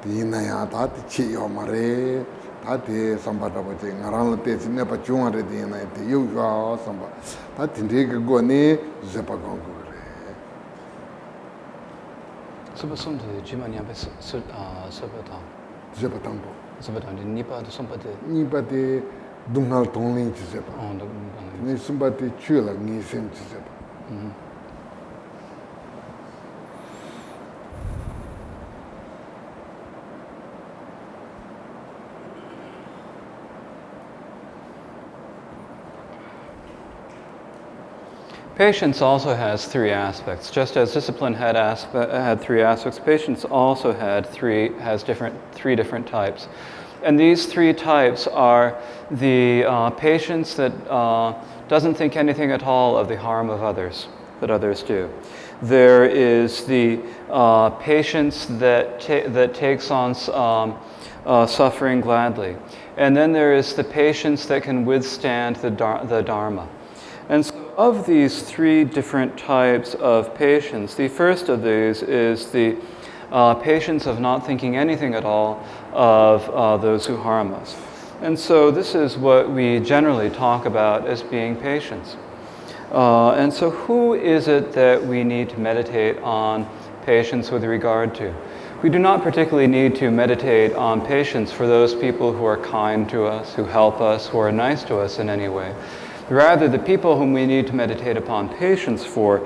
S1: di na ya ta te che yo mare ta te samba ta bache ngarang la te si nepa chunga re di na te yu ya samba ta tinte ke go ne zepa gong go re
S2: Soba sum de jima nyambe soba tang.
S1: zepa tangbo
S2: Soba tang de nipa de sompa de.
S1: nipa te dungal tongling chi zepa ne sumba te chula ngi sem chi zepa
S2: Patience also has three aspects. Just as discipline had three aspects, patience also has three different types. And these three types are the patience that doesn't think anything at all of the harm of others, that others do. There is the patience that takes on suffering gladly. And then there is the patience that can withstand the Dharma. And so of these three different types of patience, the first of these is the patience of not thinking anything at all of those who harm us. And so this is what we generally talk about as being patience. And so who is it that we need to meditate on patience with regard to? We do not particularly need to meditate on patience for those people who are kind to us, who help us, who are nice to us in any way. Rather, the people whom we need to meditate upon patience for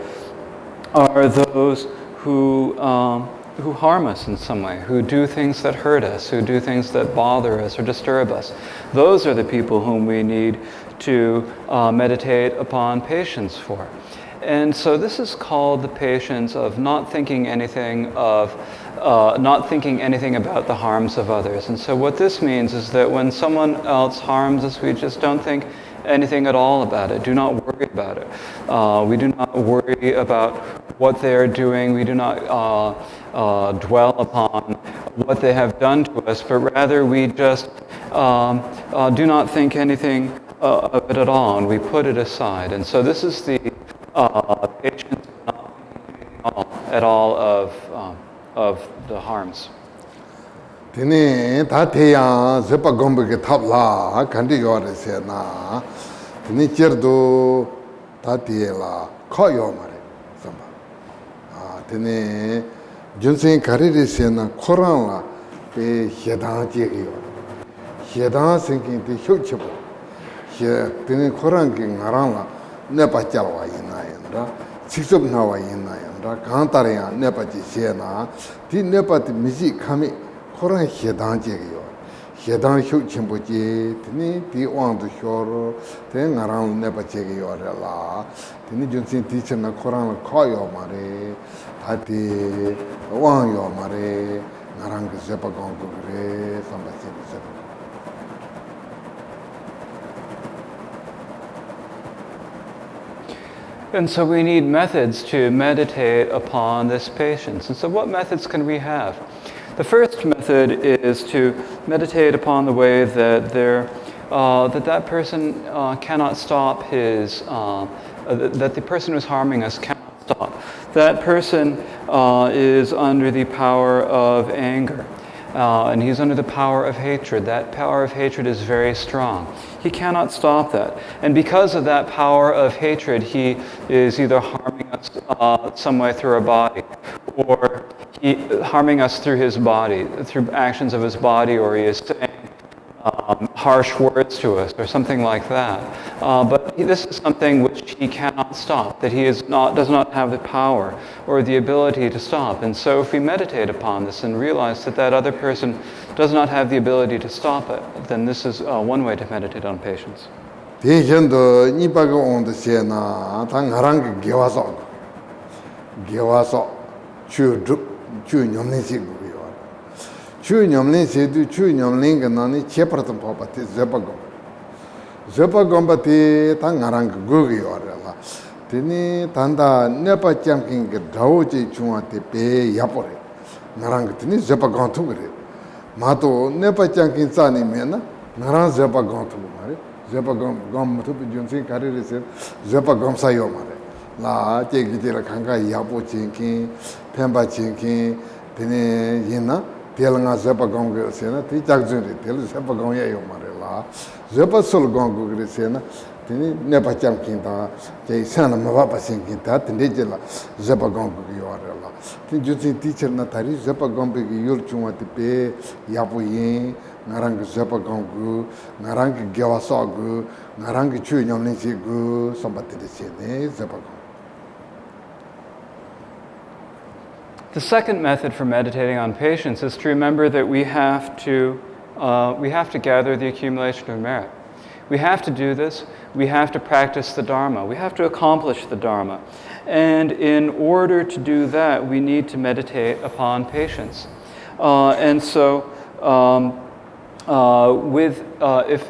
S2: are those who harm us in some way, who do things that hurt us, who do things that bother us or disturb us. Those are the people whom we need to meditate upon patience for. And so this is called the patience of not thinking anything about the harms of others. And so what this means is that when someone else harms us, we just don't think anything at all about it. Do not worry about it. We do not worry about what they are doing. We do not dwell upon what they have done to us, but rather we just do not think anything of it at all, and we put it aside. And so this is the patience of not thinking at all of the harms.
S1: Tene ta teya zepa gombe ke thapla kandi yore se na tene cherdo ta tela kho yo mare samba tene junsen kariri se na khoran la pe hedan je ge yo hedan sinkin te hyochebo he tene khoran ke ngaran la ne pa chalwa yina yanda siksob na wa yina yanda kantare ya ne pa ji se na ti ne pa ti miji khami 코랑 해당 지역이요. Shedang Shu Chimboji, Tini, the one to shore, then around never check your la, Tini Junsin teacher na Koran call your mare, Hati, one your mare, Narang Zepa Gongre, somebody said.
S2: And so we need methods to meditate upon this patience. And so what methods can we have? The first method is to meditate upon the way that that person cannot stop that the person who's harming us cannot stop. That person is under the power of anger. And he's under the power of hatred. That power of hatred is very strong. He cannot stop that. And because of that power of hatred, he is either harming us some way through our body, or harming us through his body, through actions of his body, or he is saying harsh words to us, or something like that. But this is something which he cannot stop, that he does not have the power or the ability to stop. And so if we meditate upon this and realize that that other person does not have the ability to stop it, then this is one way to meditate on patience.
S1: Chu nyamlin sedu chu nyamlin ga nani chepratam popati zepagom. Zepagom bati ta ngarang gugi yorela. Tini tanda nepa chamking ga dauji chunga te pe yapore. Ngarang tini zepagom tugre. Mato nepa chamking tsani mena ngarang zepagom tugre. Zepagom gom tupi junsin kariri se zepagom sayo mare. La chegi tila kanga yapo chinkin, pemba chinkin, tini yina Telanga Zepa Gong Sena, Tijakzuri, Tel Zepa Gong Yamarela, Zepa Sol Gong Sena, Tini Nepa Chamkinta, Jay Sana Mavapa Sinkinta, Tindela, Zepa Gong Yorela. Tinjusi teacher Natari, Zepa Gombi Yulchuma Tipe, Yapu Yin, Narang Zepa Gongu, Narang Gawasagu, Narang Chu Yamnisigu, somebody Sene, Zepa Gong.
S2: The second method for meditating on patience is to remember that we have to gather the accumulation of merit. We have to do this. We have to practice the Dharma. We have to accomplish the Dharma. And in order to do that, we need to meditate upon patience. If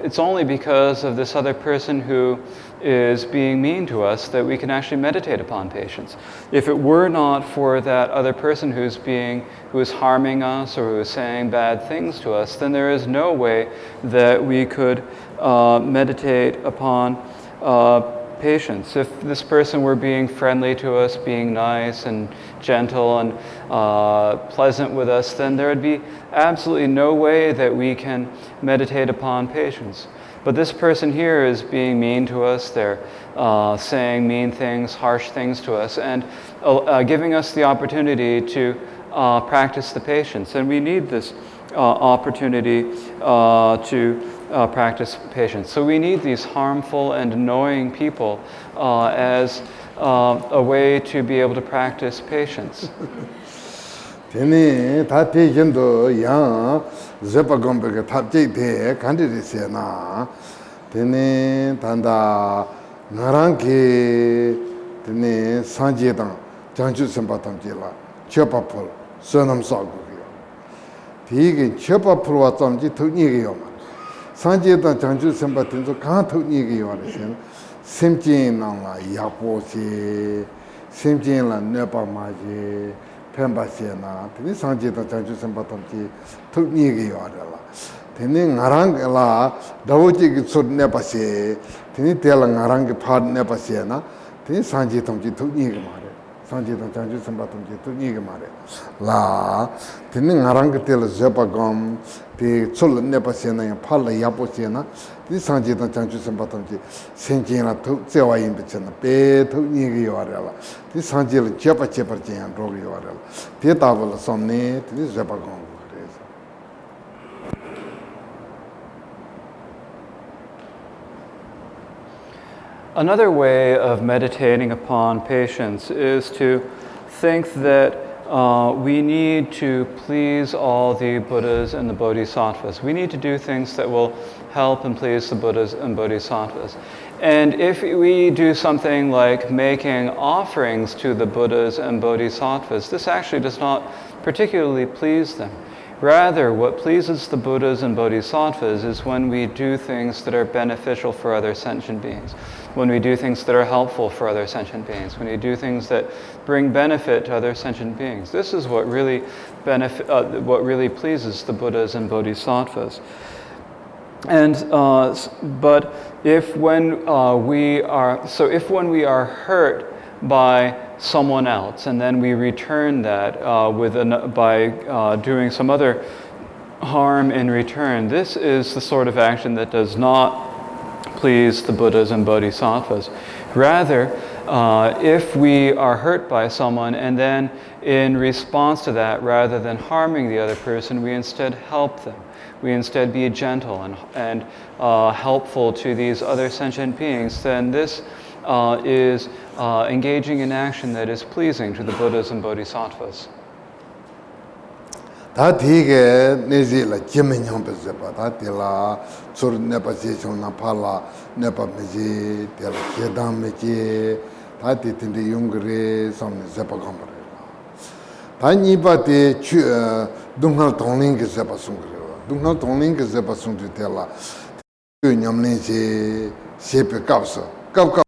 S2: it's only because of this other person who is being mean to us that we can actually meditate upon patience. If it were not for that other person who is harming us or who is saying bad things to us, then there is no way that we could meditate upon patience. If this person were being friendly to us, being nice and gentle and pleasant with us, then there would be absolutely no way that we can meditate upon patience. But this person here is being mean to us. They're saying mean things, harsh things to us, and giving us the opportunity to practice the patience. And we need this opportunity to practice patience. So we need these harmful and annoying people as a way to be able to practice patience.
S1: Tene tate jendo yang zepa gombe ke tapje de kandiri se na tene tanda ngarang ke tene sanje dang jangju sempa tamje la chepa pol sonam sa gu yo ti ge chepa pol wa tamje thuni ge yo ma sanje dang jangju sempa tenzo ka thuni ge yo re sen semjin na la ya po se semjin la ne pa ma je Pemba Siena, Tini Sanji the Janju Sampatamki took Nigi. Tini Narang la Dawoji Sud Nepase, Tini Tel Narang Pad Nepasiena, Tini Sanji Tomji took Nigimare, Sanji the Janju Sampatamki took Nigimare. La Tini Narang Tel Zepagom, the Sul Nepasiena and Pala Yaposiena, Tini Sanji the Janju Sampatamki, Senjina took Zewa in the Chena, Pe took Nigi. This Sanjil Chepa Cheperji and Rogi Orel. Tietable Somni, this Zepagon.
S2: Another way of meditating upon patience is to think that we need to please all the Buddhas and the Bodhisattvas. We need to do things that will help and please the Buddhas and Bodhisattvas. And if we do something like making offerings to the Buddhas and Bodhisattvas, this actually does not particularly please them. Rather, what pleases the Buddhas and Bodhisattvas is when we do things that are beneficial for other sentient beings, when we do things that are helpful for other sentient beings, when we do things that bring benefit to other sentient beings. This is what really pleases the Buddhas and Bodhisattvas. And but if when we are hurt by someone else, and then we return that by doing some other harm in return, this is the sort of action that does not please the Buddhas and Bodhisattvas. Rather, if we are hurt by someone and then in response to that, rather than harming the other person, we instead help them. We instead be gentle and helpful to these other sentient beings, then this is engaging in action that is pleasing to the Buddhas and Bodhisattvas.
S1: 다 되게 내지라 지면형 bezeba 다 되라 저 네바지존나 팔라 네바메지 되라 계담메지 다 되든데 용그레 섬네 제바감버라 다니바데 추 동할 동링게 제바송그레 동할 동링게 제바송드 되라 그 냠네지 세페 갑서 갑갑.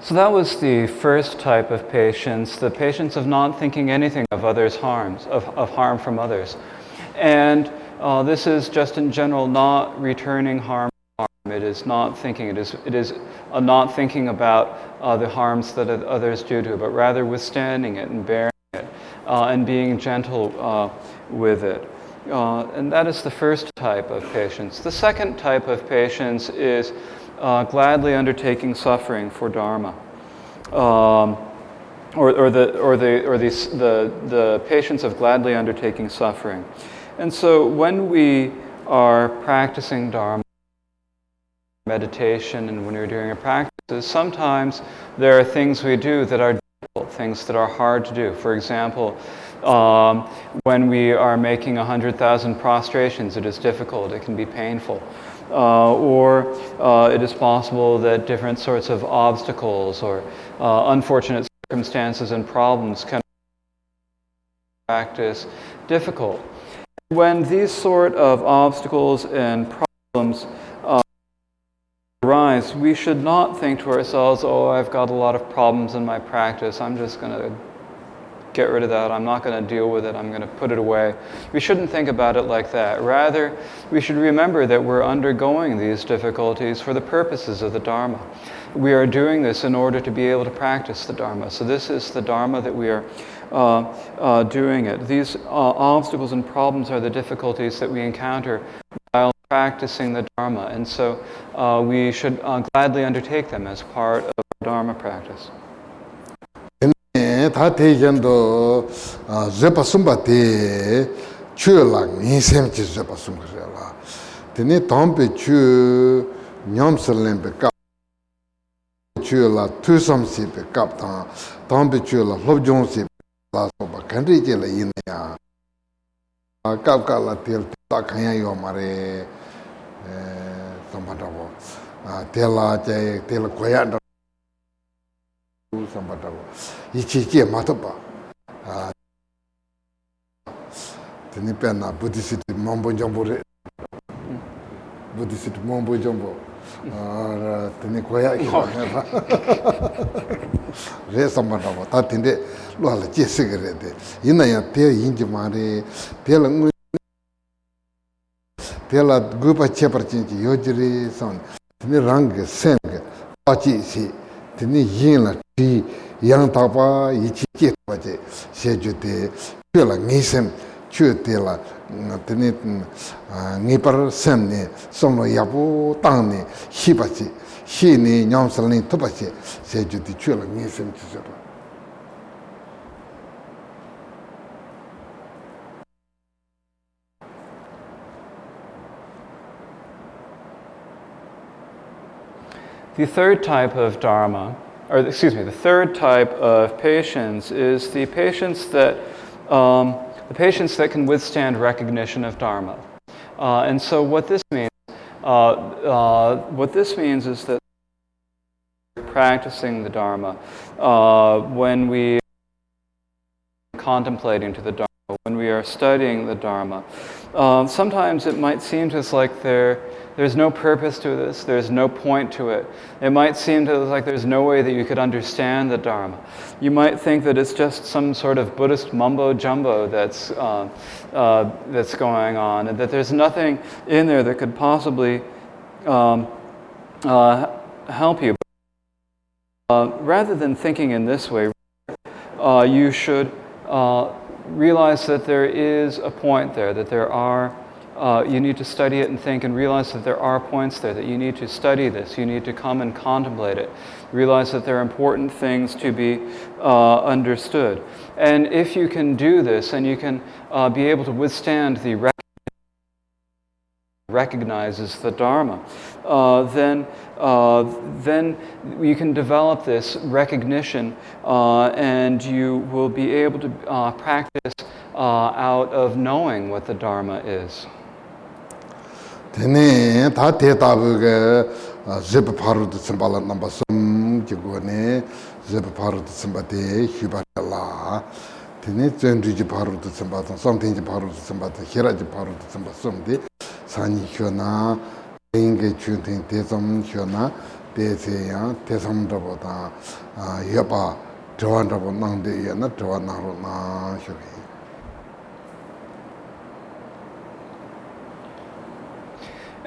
S2: So that was the first type of patience, the patience of not thinking anything of others' harms, of harm from others. And this is just in general not returning harm. It is not thinking, it is not thinking about the harms that others do to it, but rather withstanding it and bearing it and being gentle with it. And that is the first type of patience. The second type of patience is gladly undertaking suffering for Dharma, or the patience of gladly undertaking suffering. And so when we are practicing Dharma, meditation, and when we're doing our practices, sometimes there are things we do that are difficult, things that are hard to do. For example, when we are making 100,000 prostrations, it is difficult, it can be painful. Or it is possible that different sorts of obstacles or unfortunate circumstances and problems can make practice difficult. When these sort of obstacles and problems arise, we should not think to ourselves, oh, I've got a lot of problems in my practice, I'm just going to get rid of that, I'm not going to deal with it, I'm going to put it away. We shouldn't think about it like that. Rather, we should remember that we're undergoing these difficulties for the purposes of the Dharma. We are doing this in order to be able to practice the Dharma. So this is the Dharma that we are doing it. These obstacles and problems are the difficulties that we encounter while practicing the Dharma. And so we should gladly undertake them as part of our Dharma practice.
S1: 다 대전도 제바숨바데 추라 니셈치 제바숨그래라 데네 덤베 추 냠슬렘베 까 추라 투섬시베 깝타 덤베 추라 롭종시 라소바 간리제라 이네야 깝깔라 텔 타카야요 마레 섬바다고 텔라제 텔 고야다 삼바다고 이치지에 맞아봐 드니페나 부디시티 몽본정보레 부디시티 몽본정보 드니코야 이거 레 삼바다고 다 tin데 로알라 제스그레데 이나야 테 인지 마레 텔랑 텔라 구파 체퍼친지 요지리 선 드니 랑게 생게 아치시 드니 yinla ti yang tapa ichi ke paje sejude pela ngisem chute la tene ngipar semne somo yabu tangne hibachi hini nyamsalni topache sejude chula ngisem chura.
S2: The third type of Dharma the third type of patience is the patience that can withstand recognition of Dharma. And so what this means is that practicing the Dharma, when we are contemplating to the Dharma, when we are studying the Dharma, sometimes it might seem to us like there's no purpose to this, there's no point to it. It might seem to us like there's no way that you could understand the Dharma. You might think that it's just some sort of Buddhist mumbo-jumbo that's going on, and that there's nothing in there that could possibly help you. Rather than thinking in this way, you should realize that there is a point there, that there are, you need to study it and think and realize that there are points there, that you need to study this, you need to come and contemplate it, realize that there are important things to be understood. And if you can do this and you can be able to withstand the recognizes the Dharma, then you can develop this recognition and you will be able to practice out of knowing what the Dharma is.
S1: Tene ta te tabuge zip paru de symbol number some jigone zip paru de symbate hubala tene zenji paru de symbol something paru de symbol hiraji paru de symbol somde sani hyona inge chutin tesam hyona teseya tesam dabota yapa jawan dabo nangde yana jawan naro na shogi.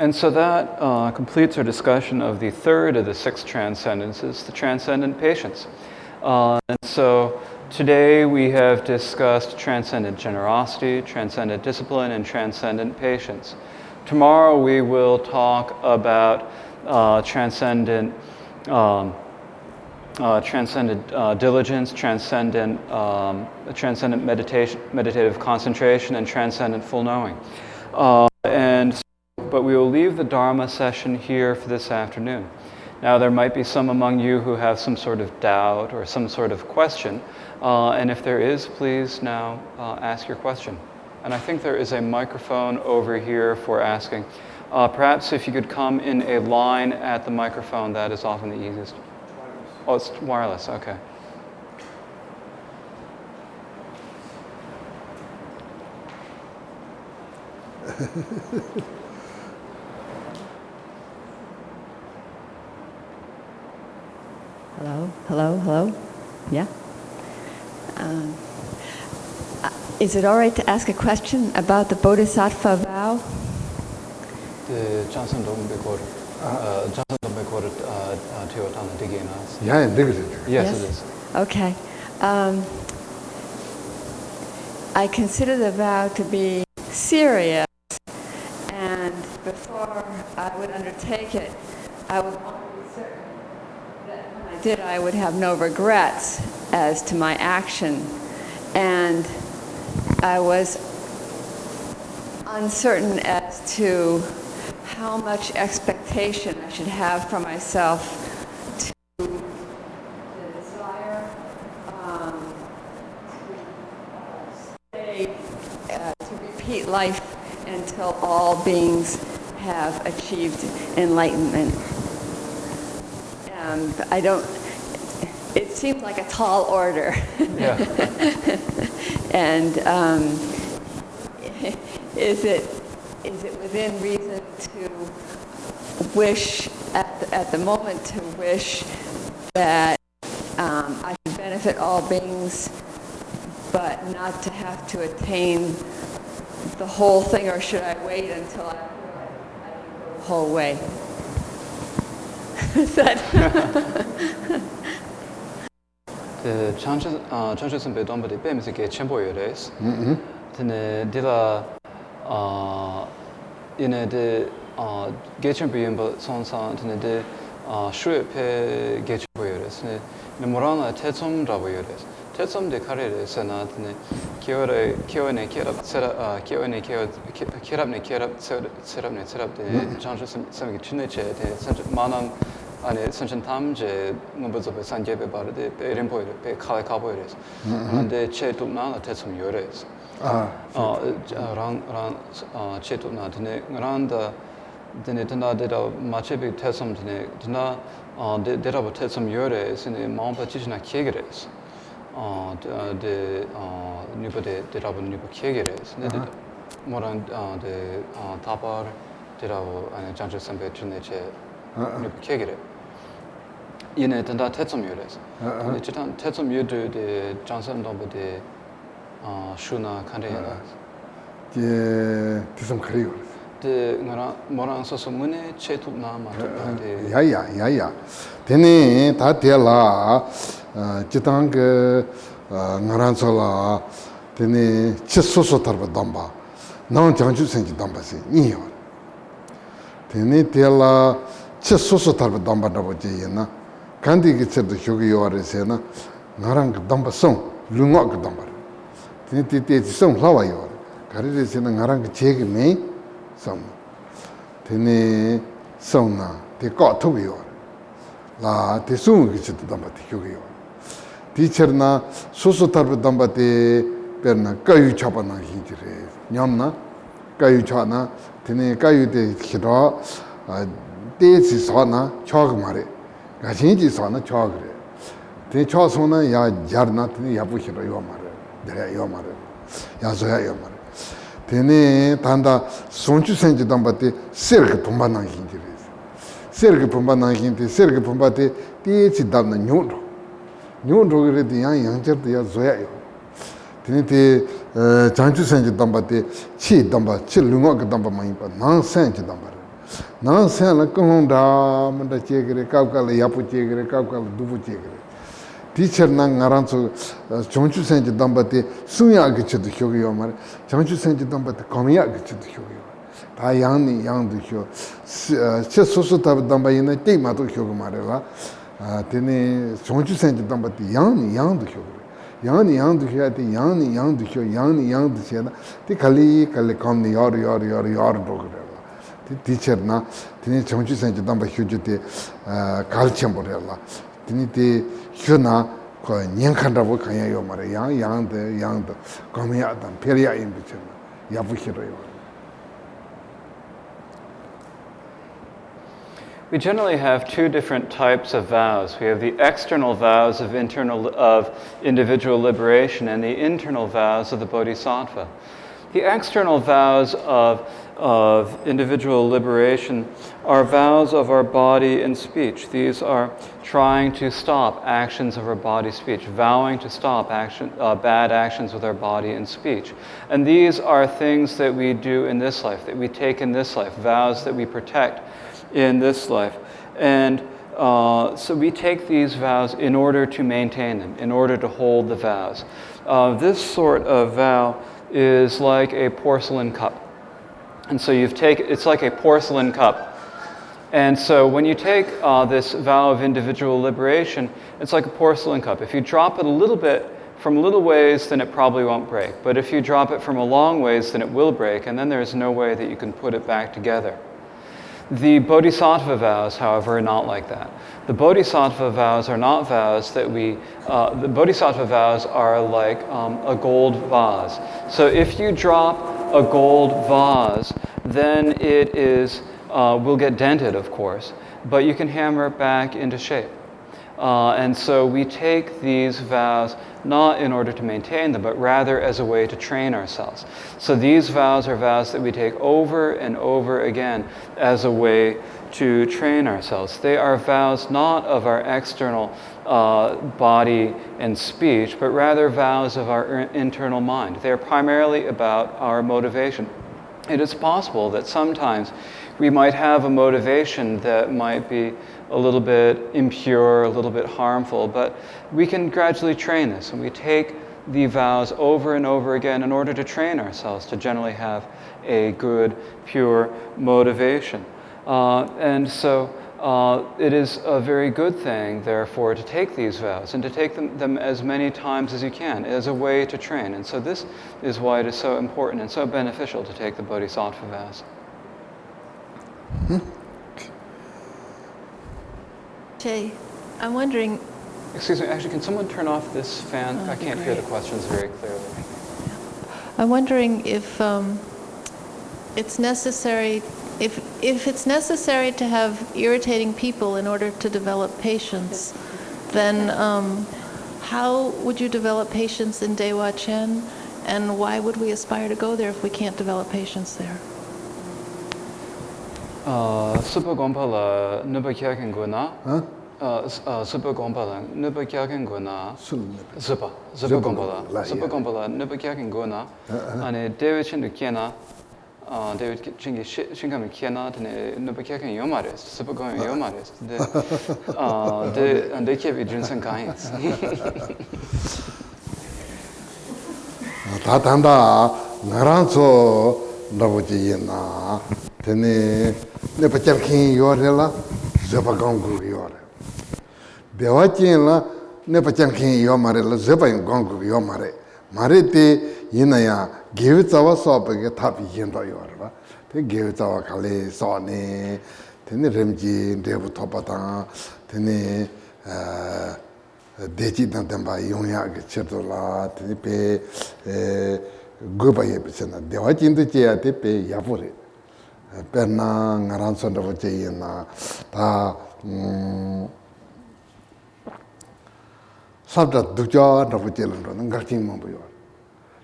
S2: And so that completes our discussion of the third of the six transcendences, the transcendent patience. And so today we have discussed transcendent generosity, transcendent discipline, and transcendent patience. Tomorrow we will talk about transcendent diligence, transcendent meditative concentration, and transcendent full knowing. But we will leave the Dharma session here for this afternoon. Now, there might be some among you who have some sort of doubt or some sort of question. And if there is, please now ask your question. And I think there is a microphone over here for asking. Perhaps if you could come in a line at the microphone, that is often the easiest. Oh, it's wireless, okay.
S3: Hello. Yeah? Is it all right to ask a question about the Bodhisattva vow?
S1: Yes,
S2: it is.
S3: Okay. I consider the vow to be serious, and before I would undertake it, I would want to be certain that when I did, I would have no regrets as to my action. And I was uncertain as to how much expectation I should have for myself to the desire to repeat life until all beings have achieved enlightenment. It seemed like a tall order.
S2: Yeah.
S3: And is it within reason to wish at the moment to wish that I should benefit all beings, but not to have to attain the whole thing, or should I wait until I go the whole way? Is that?
S2: Chanchus Bedomba de Bems get Chemboyres. Dila in a de Getchen Biumba Sonsan and de Shrip Getchboyres. Nemorana Tetsom Raboyres. Tetsom de Carres and Kiore Kirap set up Kione Kirapne Kirap set up the Chanchus some Chiniche, Manam 아니 선천 탐제 뭐부터 산제베 바르데 베림포이르 베 카이카보이르스 근데 체톱나 대some 요레스 랑 체톱나 드네 그란다 드네 드나데다 마체베 대some 드네 드나 데라보 대some 요레스 네 마음바치나 케게레스 데 니버데 데라보 니버 케게레스 네 뭐란 데 타바 데라보 아니 장주 선배 트네체 니버 케게레 이네 단다 태점 요레스 근데 지탄 태점 요데 장선 domब데 슈나 칸데야
S1: 제 디섬 그래요.
S2: 데 뭐라 뭐랑 소소 문에 체톱나 마토데
S1: 야야 되네 다 되라 지탄 그 나란솔라 되네 치소소 tarba domba 나 장주 생기 domba시 니요 되네 되라 치소소 tarba domba 더버지나 간디기 쳇도 효기 요아레세나 나랑 그 domba송 룽어 그 domba 되네 송 라와요 가르레세나 나랑 그 제기 메 송 되네 송나 되거 토비요 라 대송 그 쳇도 domba 효기요 디처나 소소 tarba domba 데 perna kayu chapana hijire nyamna kayu chana tene kayu de khiro de si sona chog mare gajin ji sona chog re te chog sona ya jarna tene ya bu khiro yo mare de yo mare ya zo ya yo mare tene tanda sonchu senji dambate serg pumbana hijire serg pumbana hijire serg pumbate de si damna nyundo re de yang cher de ya zo ya yo tene 장주 생기 담바데 치 담바 치 룽어 그 담바 많이 봐 난센지 담바 난센라 공다 문다 제그레 까까레 야푸 제그레 까까레 두부 제그레 티처나 나란초 장주 생기 담바데 수야 그치도 효기요 말 장주 생기 담바데 거미야 그치도 효기요 다 양니 양도 효 치 담바 이네 때마도 효고 말이라 tene chongchu senji damba ti yang du kyo yang du kyo ati yang du kyo yang du kyo na ti kali kamni yor do kyo ti teacher na tene chongchu senji damba kyo ju ti kalchen bo la tene ti kyo na ko nyeng khanda bo kanya yo mare yang de kamni adam periya im bi chen ya bu kyo yo.
S2: We generally have two different types of vows. We have the external vows of individual liberation and the internal vows of the Bodhisattva. The external vows of individual liberation are vows of our body and speech. These are trying to stop actions of our body speech, vowing to stop bad actions with our body and speech. And these are things that we do in this life, that we take in this life, vows that we protect in this life. And so we take these vows in order to maintain them, in order to hold the vows. This sort of vow is like a porcelain cup. And so it's like a porcelain cup. And so when you take this vow of individual liberation, it's like a porcelain cup. If you drop it a little bit from little ways, then it probably won't break. But if you drop it from a long ways, then it will break, and then there's no way that you can put it back together. The Bodhisattva vows, however, are not like that. The Bodhisattva vows are not vows that the Bodhisattva vows are like a gold vase. So if you drop a gold vase, then it will get dented, of course, but you can hammer it back into shape. And so we take these vows not in order to maintain them, but rather as a way to train ourselves. So these vows are vows that we take over and over again as a way to train ourselves. They are vows not of our external body and speech, but rather vows of our internal mind. They are primarily about our motivation. It is possible that sometimes we might have a motivation that might be a little bit impure, a little bit harmful, but we can gradually train this, and we take the vows over and over again in order to train ourselves to generally have a good, pure motivation. And so it is a very good thing, therefore, to take these vows and to take them as many times as you can as a way to train. And so this is why it is so important and so beneficial to take the Bodhisattva vows.
S4: Jay, I'm wondering.
S2: Excuse me, actually, can someone turn off this fan? I can't hear the questions very clearly.
S4: I'm wondering if it's necessary, if it's necessary to have irritating people in order to develop patience, then how would you develop patience in Dewa Chen, and why would we aspire to go there if we can't develop patience there?
S2: Super Gompala Nuba Kyakin Guna. Super Gompala Nuba Kyakin Guna. Super Gompala. Super Gompala Nuba Kyakin Guna. And David Chindu David Chingi Shinkam Kiana, and Nuba Kyakin Yomaris, Super going Yomaris. And they keep it drinking kinds.
S1: Tatanda Naranso Navujina. Tene Nepachalkin Yorela, Zepagongu Yore. Bewachina Nepachalkin Yomarella, Zepan Gongu Yomare. Marete Yinaya, give it our sop and get happy Yendo Yorba. They gave it our Kale, Sone, Tene Remji, Devu Topatan, Tene Deji Dantemba, Yonyak, Chetola, Tepe, Guba Yepicena. Bewachin the Chia Tepe Yapuri. Perna ngaranson da voce na ta sabda duja da voce lando ngarting mo yo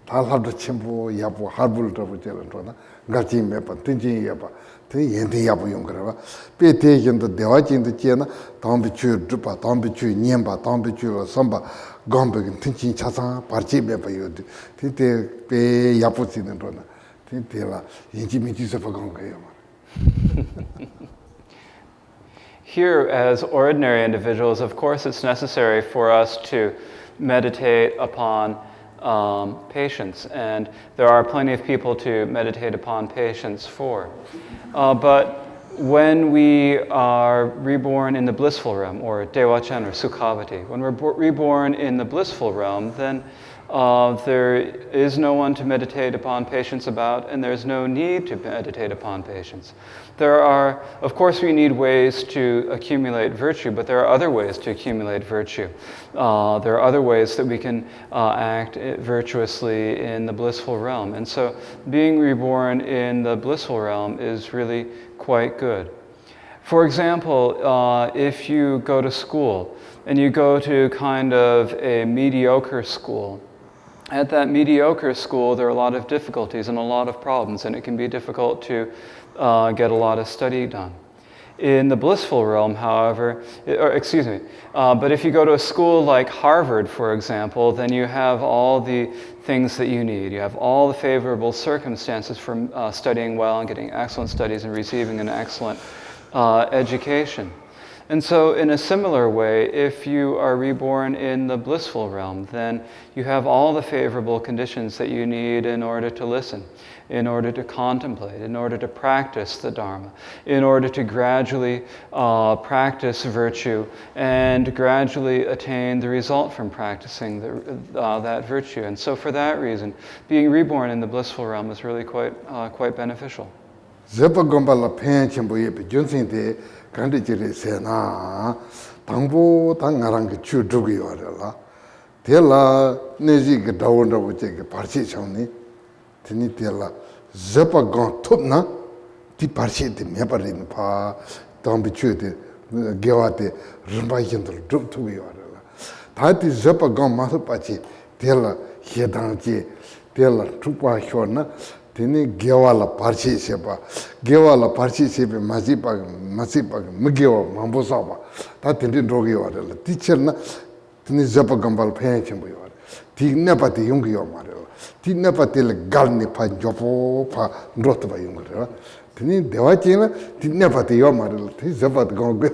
S1: ta sabda chimbo yapo harbul da voce lando na ngarting me pa tinjin yapa te yende yapo yong kra pe te yendo dewa jin de chena tambi chu drupa tambi chu nyemba tambi chu samba gombe tinjin chasa parchi me pa yo te pe yapo sin ndo na.
S2: Here, as ordinary individuals, of course, it's necessary for us to meditate upon patience, and there are plenty of people to meditate upon patience for. But when we are reborn in the blissful realm, or Dewachen or Sukhavati, when we're reborn in the blissful realm, then there is no one to meditate upon patience about, and there's no need to meditate upon patience. There are, of course, we need ways to accumulate virtue, but there are other ways to accumulate virtue. There are other ways that we can act virtuously in the blissful realm. And so being reborn in the blissful realm is really quite good. For example, if you go to school, and you go to kind of a mediocre school, at that mediocre school, there are a lot of difficulties and a lot of problems, and it can be difficult to get a lot of study done. In the blissful realm, however, but if you go to a school like Harvard, for example, then you have all the things that you need. You have all the favorable circumstances for studying well and getting excellent studies and receiving an excellent education. And so in a similar way, if you are reborn in the blissful realm, then you have all the favorable conditions that you need in order to listen, in order to contemplate, in order to practice the Dharma, in order to gradually practice virtue and gradually attain the result from practicing that virtue. And so for that reason, being reborn in the blissful realm is really quite beneficial.
S1: Kandijiri sena tangpo tangarang chu dugi warela tela neji ge dawanda wuche ge parchi chawni tini tela zepa gon tupna ti parchi ti meparin pa tambi chu de gewa de rimba yendro dup tugi warela tati zepa gon masu pachi tela hedang ji tela tupa shona tini gewala parchi sepa sepe masipa mgewa mambosapa ta tini drogi warela teacher na tini zepa gambal phenchembo yore ti nepati yungi yomarela ti nepati le galni pa jopo pa ndrotba yungre tini dewachi na ti nepati yomarela ti zepa gongwe.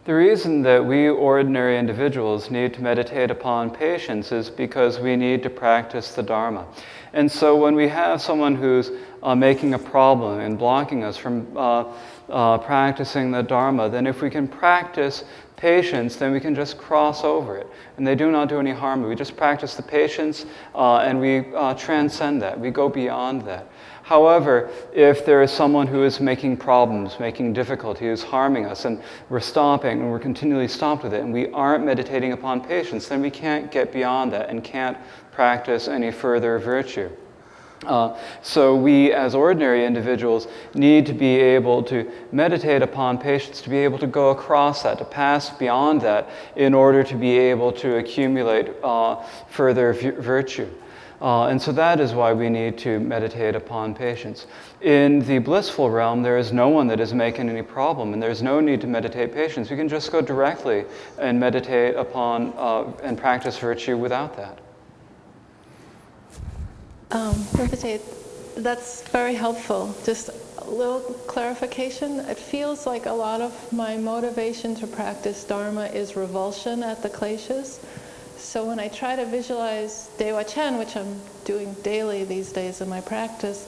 S2: The reason that we ordinary individuals need to meditate upon patience is because we need to practice the Dharma. And so when we have someone who's making a problem and blocking us from practicing the Dharma, then if we can practice patience, then we can just cross over it. And they do not do any harm. We just practice the patience and we transcend that. We go beyond that. However, if there is someone who is making problems, making difficulty, who is harming us, and we're stopping, and we're continually stopped with it, and we aren't meditating upon patience, then we can't get beyond that and can't practice any further virtue. So we, as ordinary individuals, need to be able to meditate upon patience, to be able to go across that, to pass beyond that, in order to be able to accumulate further virtue. And so that is why we need to meditate upon patience. In the blissful realm, there is no one that is making any problem, and there's no need to meditate patience. We can just go directly and meditate upon and practice virtue without that.
S4: Rinpoche, that's very helpful. Just a little clarification. It feels like a lot of my motivation to practice Dharma is revulsion at the kleshas. So when I try to visualize Dewa Chen, which I'm doing daily these days in my practice,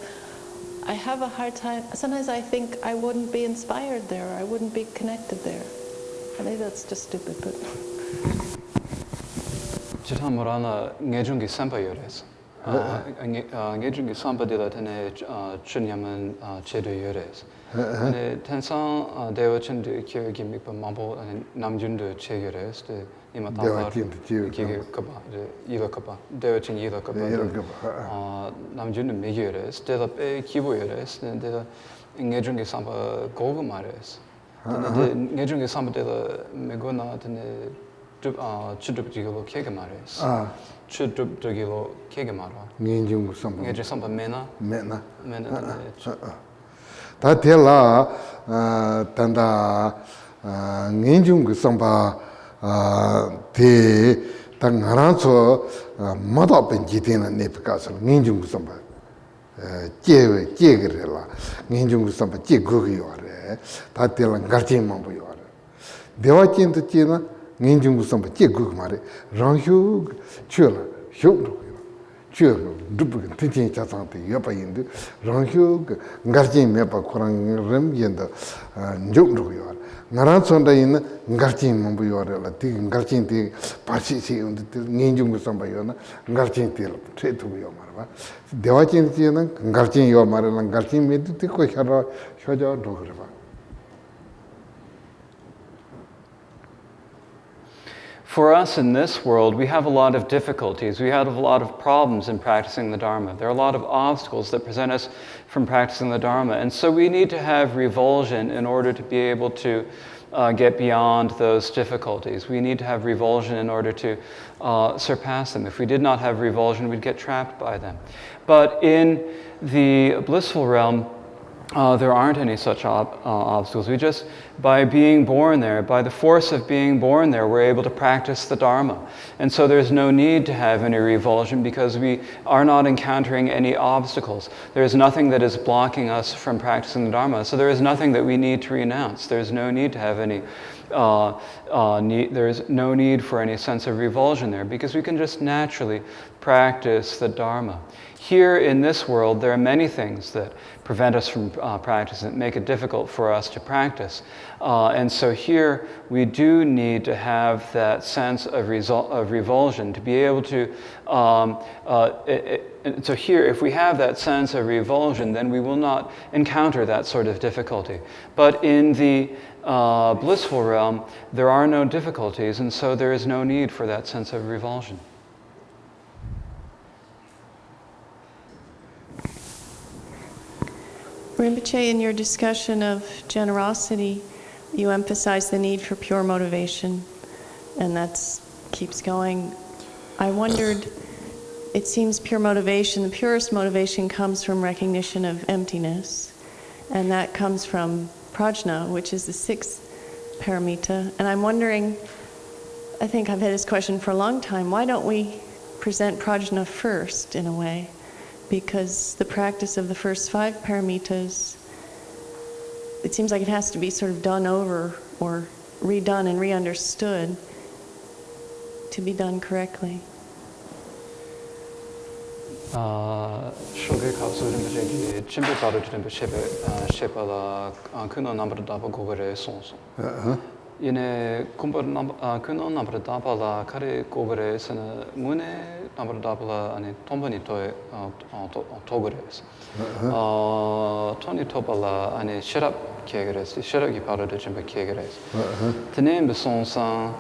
S4: I have a hard time. Sometimes I think I wouldn't be inspired there, or I wouldn't be connected there. I think that's just stupid, but...
S2: Chitha Morana ngejungi sampa yores. Ngejungi sampa dila tene chunyaman chedo yores. Tensang Dewa Chen de kyo gimikpa mambo namjundu che yores. Dewa Chen de kapa, ila kapa. Dewa Chen ila kapa. Namjundu me yores. Dela pe kibu yores. Dela ngejungi sampa gogo mares. Ngejungi sampa dela megona tene chudrup jigolo kege mares. Chudrup jigolo kege mara.
S1: Ngejungi sampa.
S2: Ngejungi sampa mena. Mena.
S1: Tā tēlā tāndā ngēnchūng sāmbā tē tā ngārāntsō mātā pēn jītēnā nēpi kāsā ngēnchūng sāmbā jē gārē lā ngēnchūng sāmbā jē gōgī yuwa rē tā tēlā ngārchēng māmbā yuwa rē Dewa Chen tā jē na ngēnchūng sāmbā jē gōgī mā rē rāng hyūg chū lā hyūg rō Chö drupu tintin chasante yopa yindu rangkyo ngarjin mepa kurang rem yinda njok drupu yuwa ngaran sonda yin ngarjin mambu yuwa la ti ngarjin ti pachi si yundu ti ngenjungu samba yuwa na ngarjin ti la tre tubu yuwa marwa Dewa Chen ti na ngarjin yuwa marwa la ngarjin medu ti ko hyara hyoja drupu rwa
S2: For us in this world, we have a lot of difficulties. We have a lot of problems in practicing the Dharma. There are a lot of obstacles that prevent us from practicing the Dharma. And so we need to have revulsion in order to be able to get beyond those difficulties. We need to have revulsion in order to surpass them. If we did not have revulsion, we'd get trapped by them. But in the blissful realm, there aren't any such obstacles. We just, by being born there, by the force of being born there, we're able to practice the Dharma. And so there's no need to have any revulsion because we are not encountering any obstacles. There's nothing that is blocking us from practicing the Dharma. So there is nothing that we need to renounce. There's no need to have any there's no need for any sense of revulsion there because we can just naturally practice the Dharma. Here in this world, there are many things that prevent us from practicing, that make it difficult for us to practice. And so here, we do need to have that sense of revulsion to be able to, so here, if we have that sense of revulsion, then we will not encounter that sort of difficulty. But in the blissful realm, there are no difficulties, and so there is no need for that sense of revulsion.
S4: Rinpoche, in your discussion of generosity, you emphasize the need for pure motivation, and that keeps going. I wondered, it seems pure motivation, the purest motivation comes from recognition of emptiness, and that comes from prajna, which is the sixth paramita. And I'm wondering, I think I've had this question for a long time, why don't we present prajna first, in a way? Because the practice of the first 5 paramitas, it seems like it has to be sort of done over or redone and re-understood to be done correctly.
S2: Shoge kapsu rinpoche chimbe paru rinpoche shepa la kuno number daba gogore sonso. Yine kuno number dabala kare kogres and mune number dabala and tombani to togres. Tony topala and shut up kegres, shut up part of the chamber kegres. The name the song sang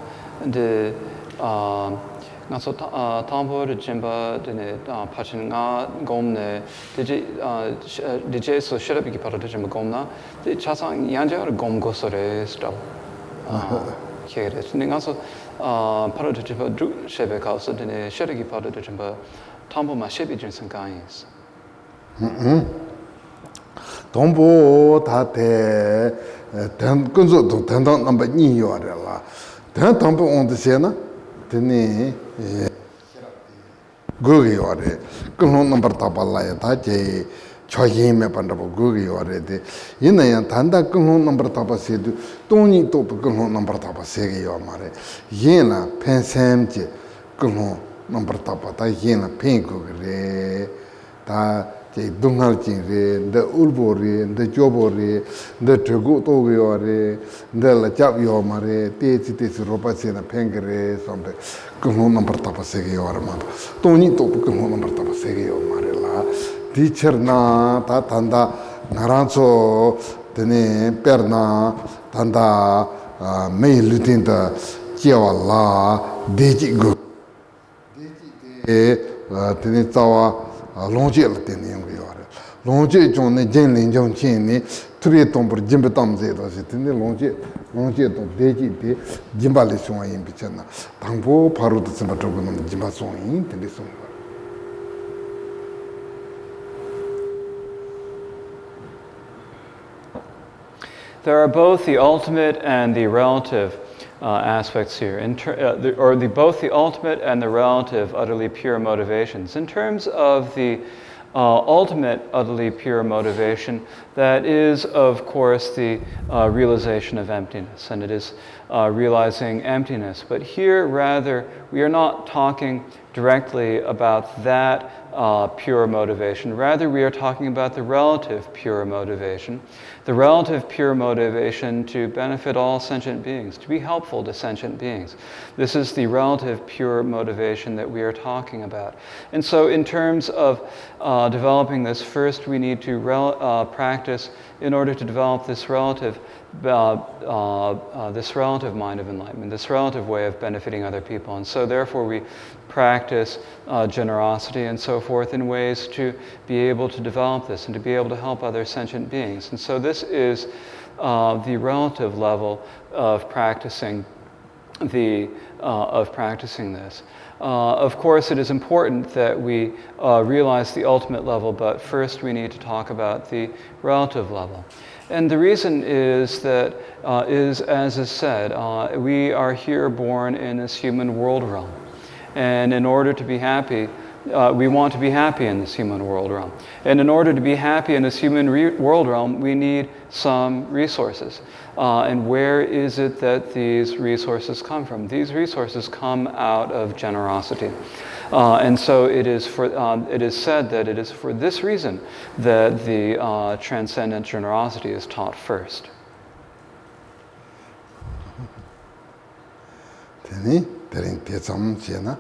S2: the not so tambo the jimba the patching gomne DJ so shut up part of the chamber gomna the chasang yanja or gom gosore stop. Kegres. Also, part of the chamber drew shebe house and a sherry part of the chamber tambo ma shebi jinsen guys.
S1: Tombo tate ten kunzo to ten number ni yorella. Ten tombo on the sena, tene Gugi ore, Kulon number tapalaya, Taje, Choyime Pandabo Gugi already. Yinayan Tanda Kulon number tapasedu, Tony top Kulon number tapasegi yomare. Yena, Pensamche, Kulon number tapata, Yena, Pinkugre, Ta. Dungal Chingre, the Ulbori, the Jobori, the Tegutoriore, the La Chaviomare, Tis Ropacina Pengere, something, Kulon number Tapasegi or Mother. Tony Top Kulon number Tapasegi or Marilla, teacher na, Tatanda, Naranzo, Tene, Perna, Tanda, May Lutinta, Chiavala, Deji Go, Tenitawa. Longe la teniamo ora. Longe John e Jenny John Cheney, tre tomber Jimbatam zero, sitting longe to deji, Jimbali sono in Pichana. Tango Paru to Simatogan, Jimbason in Teleson.
S2: There are both the ultimate and the relative aspects here, both the ultimate and the relative utterly pure motivations. In terms of the ultimate utterly pure motivation, that is, of course, the realization of emptiness, and it is realizing emptiness. But here, rather, we are not talking directly about that pure motivation. Rather, we are talking about the relative pure motivation. The relative pure motivation to benefit all sentient beings, to be helpful to sentient beings. This is the relative pure motivation that we are talking about. And so in terms of developing this, first we need to practice in order to develop this relative mind of enlightenment, this relative way of benefiting other people. And so therefore we practice generosity and so forth in ways to be able to develop this and to be able to help other sentient beings. And so this is the relative level of practicing this. Of course, it is important that we realize the ultimate level, but first we need to talk about the relative level. And the reason is that, as is said, we are here born in this human world realm. And in order to be happy, we want to be happy in this human world realm. And in order to be happy in this human world realm, we need some resources. And where is it that these resources come from? These resources come out of generosity. And so it is said that it is for this reason that the transcendent generosity is taught first.
S1: Teni, terin te tsam chena.